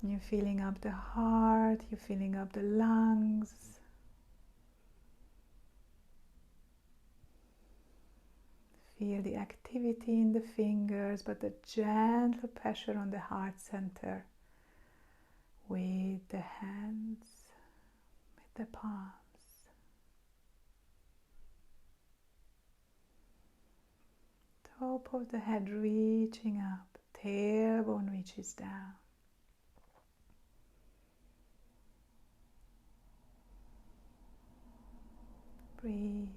You're filling up the heart, you're filling up the lungs. Feel the activity in the fingers, but the gentle pressure on the heart center with the hands, with the palms. Top of the head reaching up, tailbone reaches down. Breathe.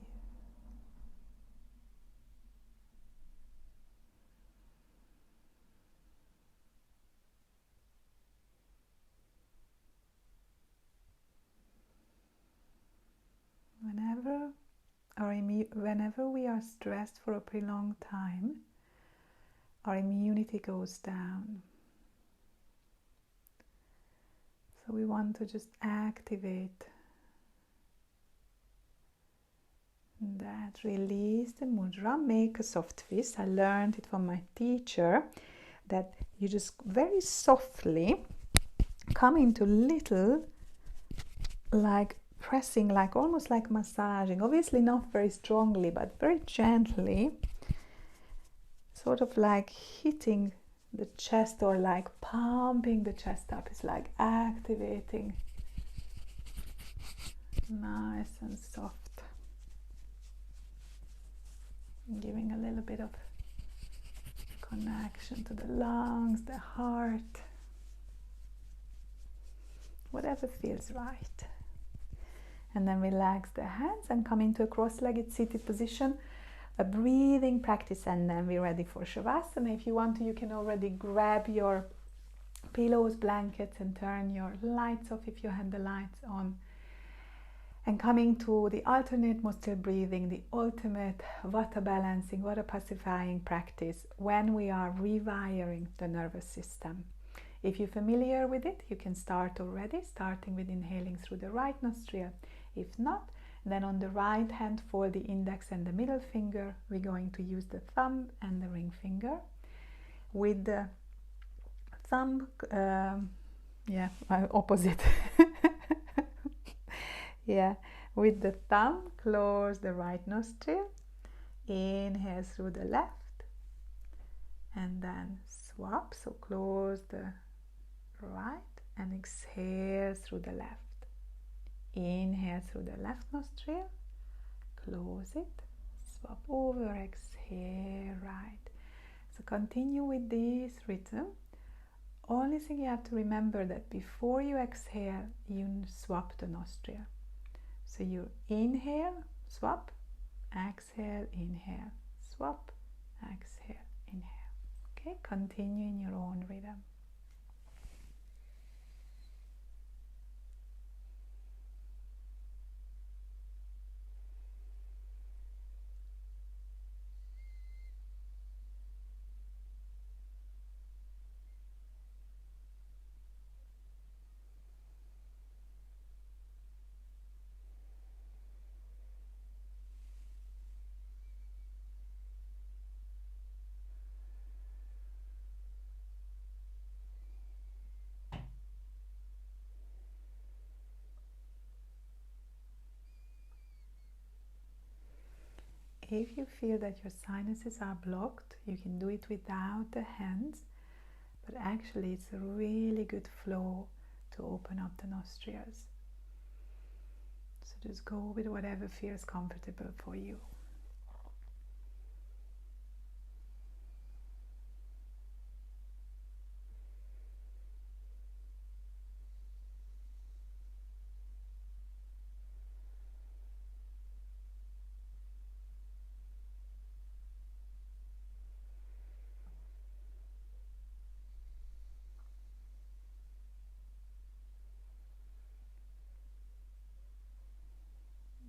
Whenever we are stressed for a prolonged time, our immunity goes down. So we want to just activate that. Release the mudra, make a soft fist. I learned it from my teacher that you just very softly come into little, like pressing, like almost like massaging, obviously not very strongly, but very gently, sort of like hitting the chest or like pumping the chest up. It's like activating, nice and soft, giving a little bit of connection to the lungs, the heart, whatever feels right. And then relax the hands and come into a cross-legged seated position, a breathing practice, and then we're ready for Shavasana. If you want to, you can already grab your pillows, blankets, and turn your lights off if you had the lights on. And coming to the alternate muscle breathing, the ultimate Vata balancing, Vata pacifying practice when we are rewiring the nervous system. If you're familiar with it, you can start already, starting with inhaling through the right nostril. If not, then on the right hand for the index and the middle finger, we're going to use the thumb and the ring finger. With the thumb, opposite. Yeah, with the thumb, close the right nostril. Inhale through the left. And then swap. So close the right and exhale through the left. Inhale through the left nostril. Close it. Swap over. Exhale right. So continue with this rhythm. Only thing you have to remember that before you exhale, you swap the nostril. So you inhale, swap, exhale, inhale, swap, exhale, inhale. Okay, continue in your own rhythm. If you feel that your sinuses are blocked, you can do it without the hands, but actually it's a really good flow to open up the nostrils. So just go with whatever feels comfortable for you.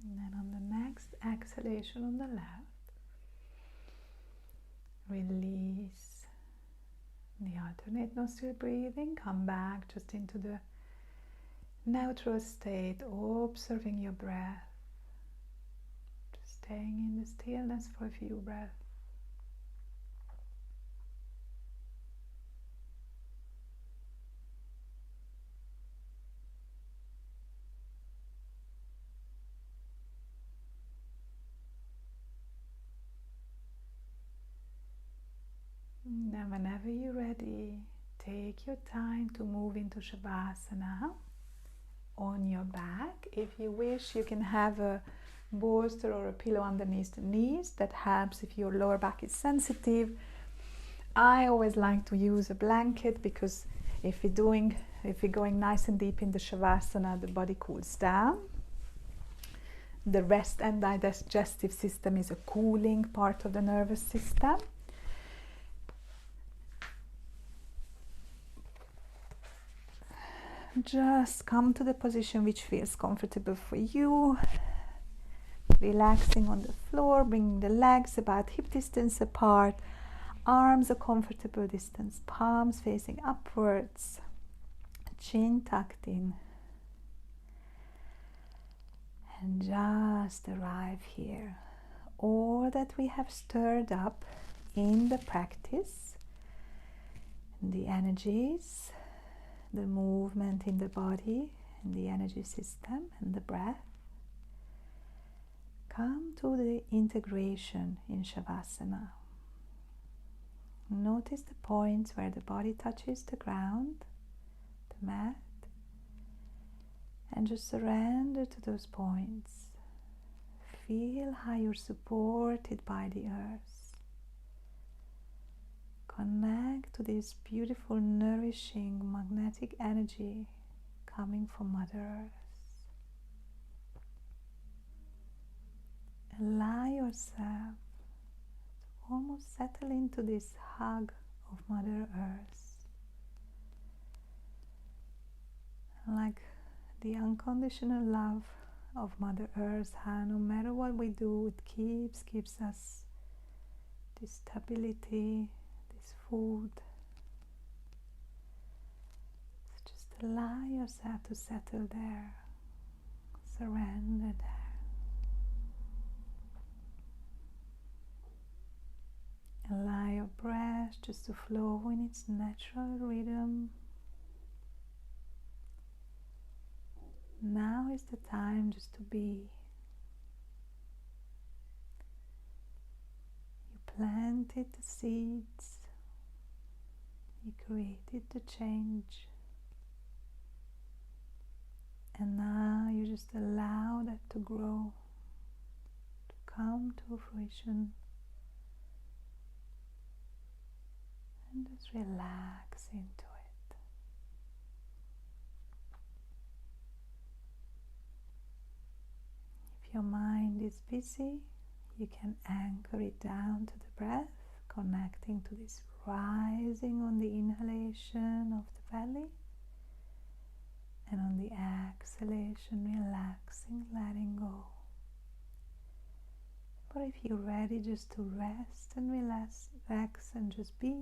And then on the next exhalation on the left, release the alternate nostril breathing. Come back just into the neutral state, observing your breath. Just staying in the stillness for a few breaths. And then whenever you're ready, take your time to move into Shavasana on your back. If you wish, you can have a bolster or a pillow underneath the knees. That helps if your lower back is sensitive. I always like to use a blanket because if we're going nice and deep in the Shavasana, the body cools down. The rest and digestive system is a cooling part of the nervous system. Just come to the position which feels comfortable for you. Relaxing on the floor, bringing the legs about hip distance apart, arms a comfortable distance, palms facing upwards, chin tucked in. And just arrive here. All that we have stirred up in the practice, the energies, the movement in the body, and the energy system, and the breath, come to the integration in Shavasana. Notice the points where the body touches the ground, the mat, and just surrender to those points. Feel how you're supported by the earth. Connect to this beautiful, nourishing, magnetic energy coming from Mother Earth. Allow yourself to almost settle into this hug of Mother Earth. Like the unconditional love of Mother Earth, how no matter what we do, it keeps us this stability, this food. So just allow yourself to settle there, surrender there. Allow your breath just to flow in its natural rhythm. Now is the time just to be. You planted the seeds, you created the change, and now you just allow that to grow, to come to fruition, and just relax into it. If your mind is busy, you can anchor it down to the breath, connecting to this rising on the inhalation of the belly, and on the exhalation, relaxing, letting go. But if you're ready just to rest and relax and just be,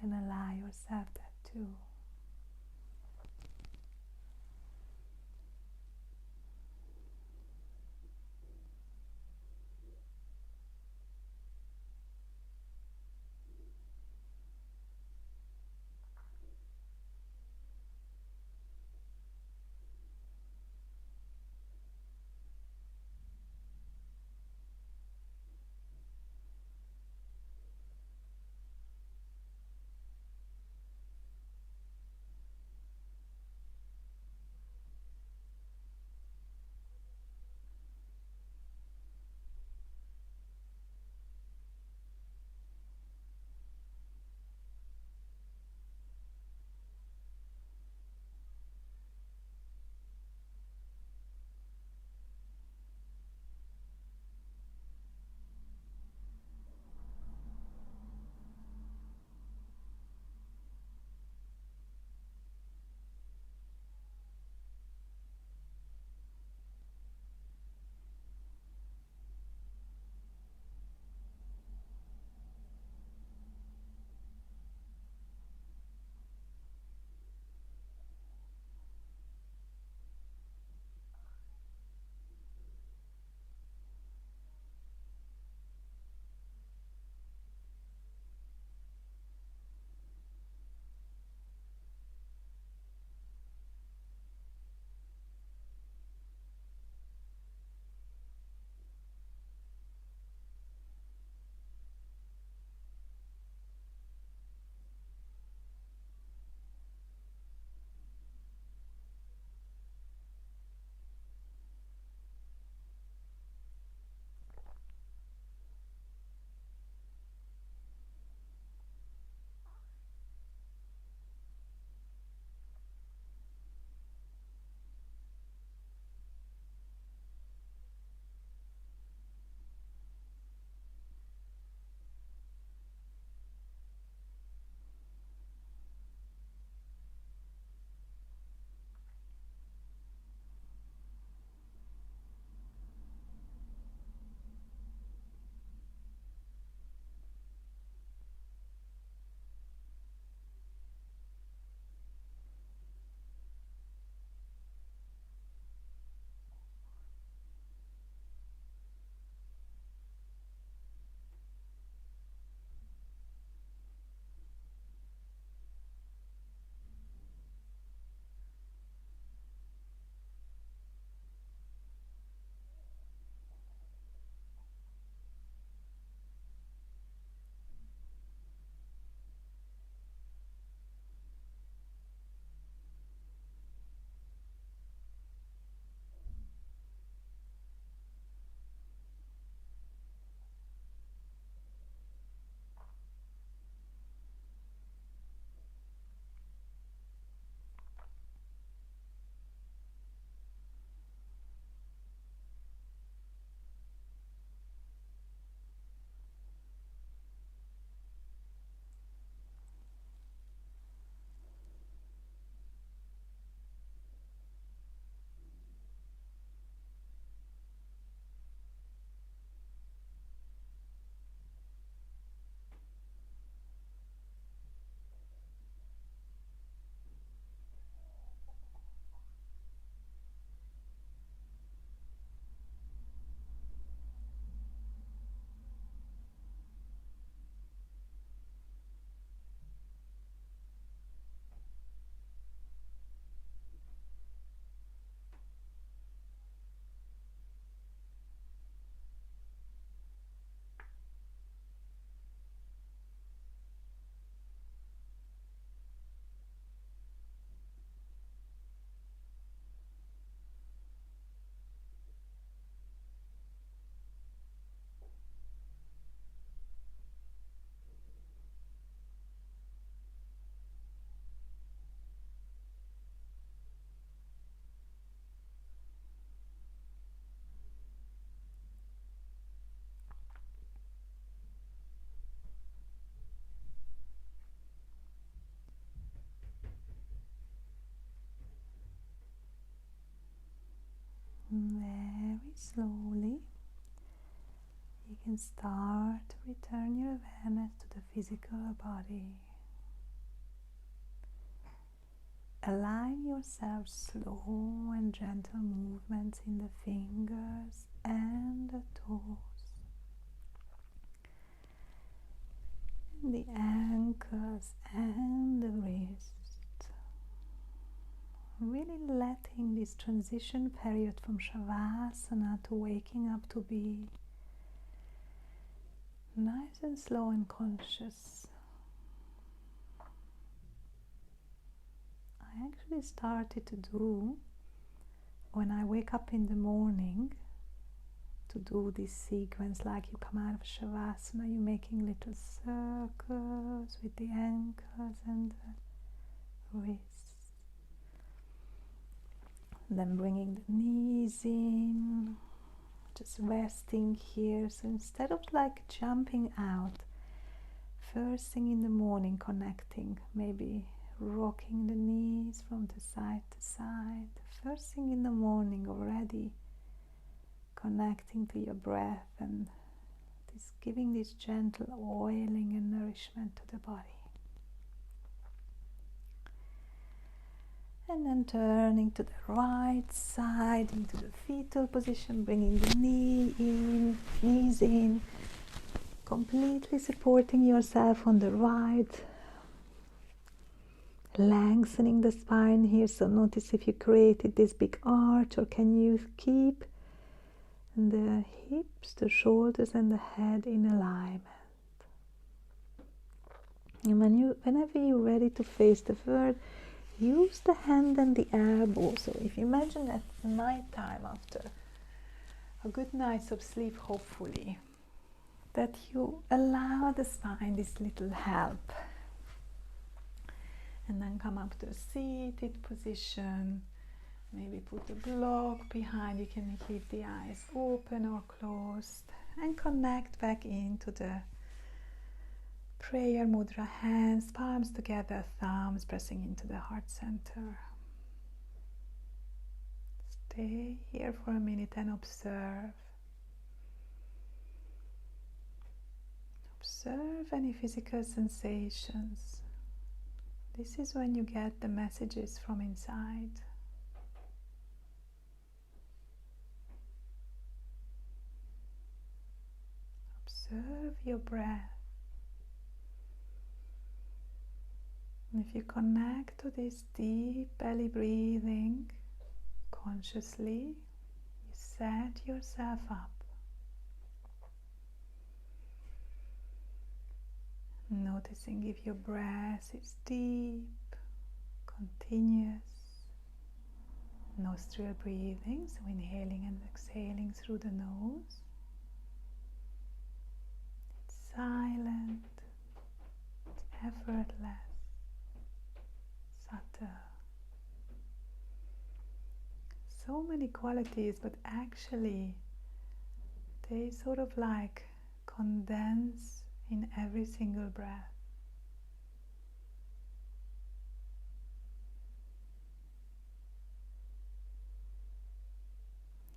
then allow yourself that too. can start to return your awareness to the physical body. Allowing yourself slow and gentle movements in the fingers and the toes, the ankles and the wrists. Really letting this transition period from Shavasana to waking up to be nice and slow and conscious. I actually started to do, when I wake up in the morning, to do this sequence like you come out of Shavasana, you're making little circles with the ankles and the wrists. Then bringing the knees in, just resting here. So instead of like jumping out, first thing in the morning connecting, maybe rocking the knees from the side to side. First thing in the morning already connecting to your breath and giving this gentle oiling and nourishment to the body. And then turning to the right side into the fetal position, bringing the knees in, completely supporting yourself on the right, lengthening the spine here. So notice if you created this big arch, or can you keep the hips, the shoulders and the head in alignment. And whenever you're ready to face the forward, use the hand and the elbow. So if you imagine at night time, after a good night of sleep, hopefully, that you allow the spine this little help. And then come up to a seated position. Maybe put a block behind. You can keep the eyes open or closed. And connect back into the prayer mudra, hands, palms together, thumbs pressing into the heart center. Stay here for a minute and observe. Observe any physical sensations. This is when you get the messages from inside. Observe your breath. And if you connect to this deep belly breathing consciously, you set yourself up. Noticing if your breath is deep, continuous, nostril breathing, so inhaling and exhaling through the nose. It's silent, it's effortless, subtle. So many qualities, but actually they sort of like condense in every single breath.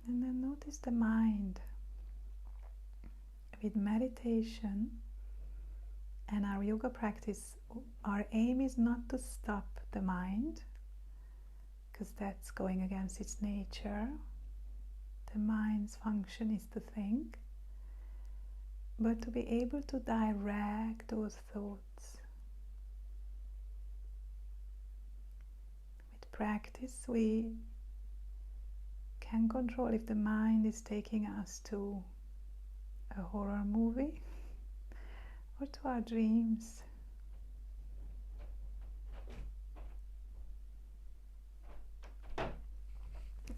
And then notice the mind. With meditation and our yoga practice, our aim is not to stop the mind, because that's going against its nature. The mind's function is to think, but to be able to direct those thoughts. With practice, we can control if the mind is taking us to a horror movie or to our dreams.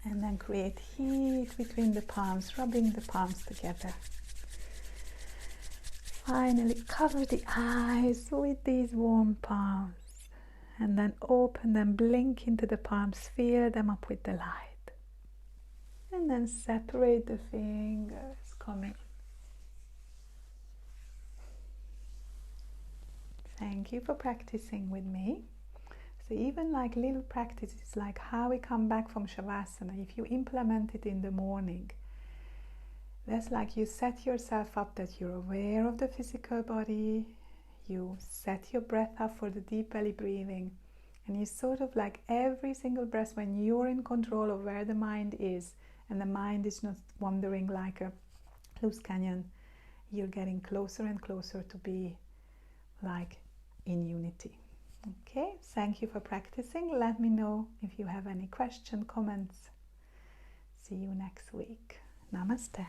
And then create heat between the palms, rubbing the palms together. Finally, cover the eyes with these warm palms, and then open them, blink into the palms, fill them up with the light. And then separate the fingers, coming. Thank you for practicing with me. So even like little practices, like how we come back from Shavasana, if you implement it in the morning, That's like you set yourself up that you're aware of the physical body, you set your breath up for the deep belly breathing, and you sort of like every single breath, when you're in control of where the mind is, and the mind is not wandering like a loose canyon, you're getting closer and closer to be like in unity. Okay, thank you for practicing. Let me know if you have any question, comments. See you next week. Namaste.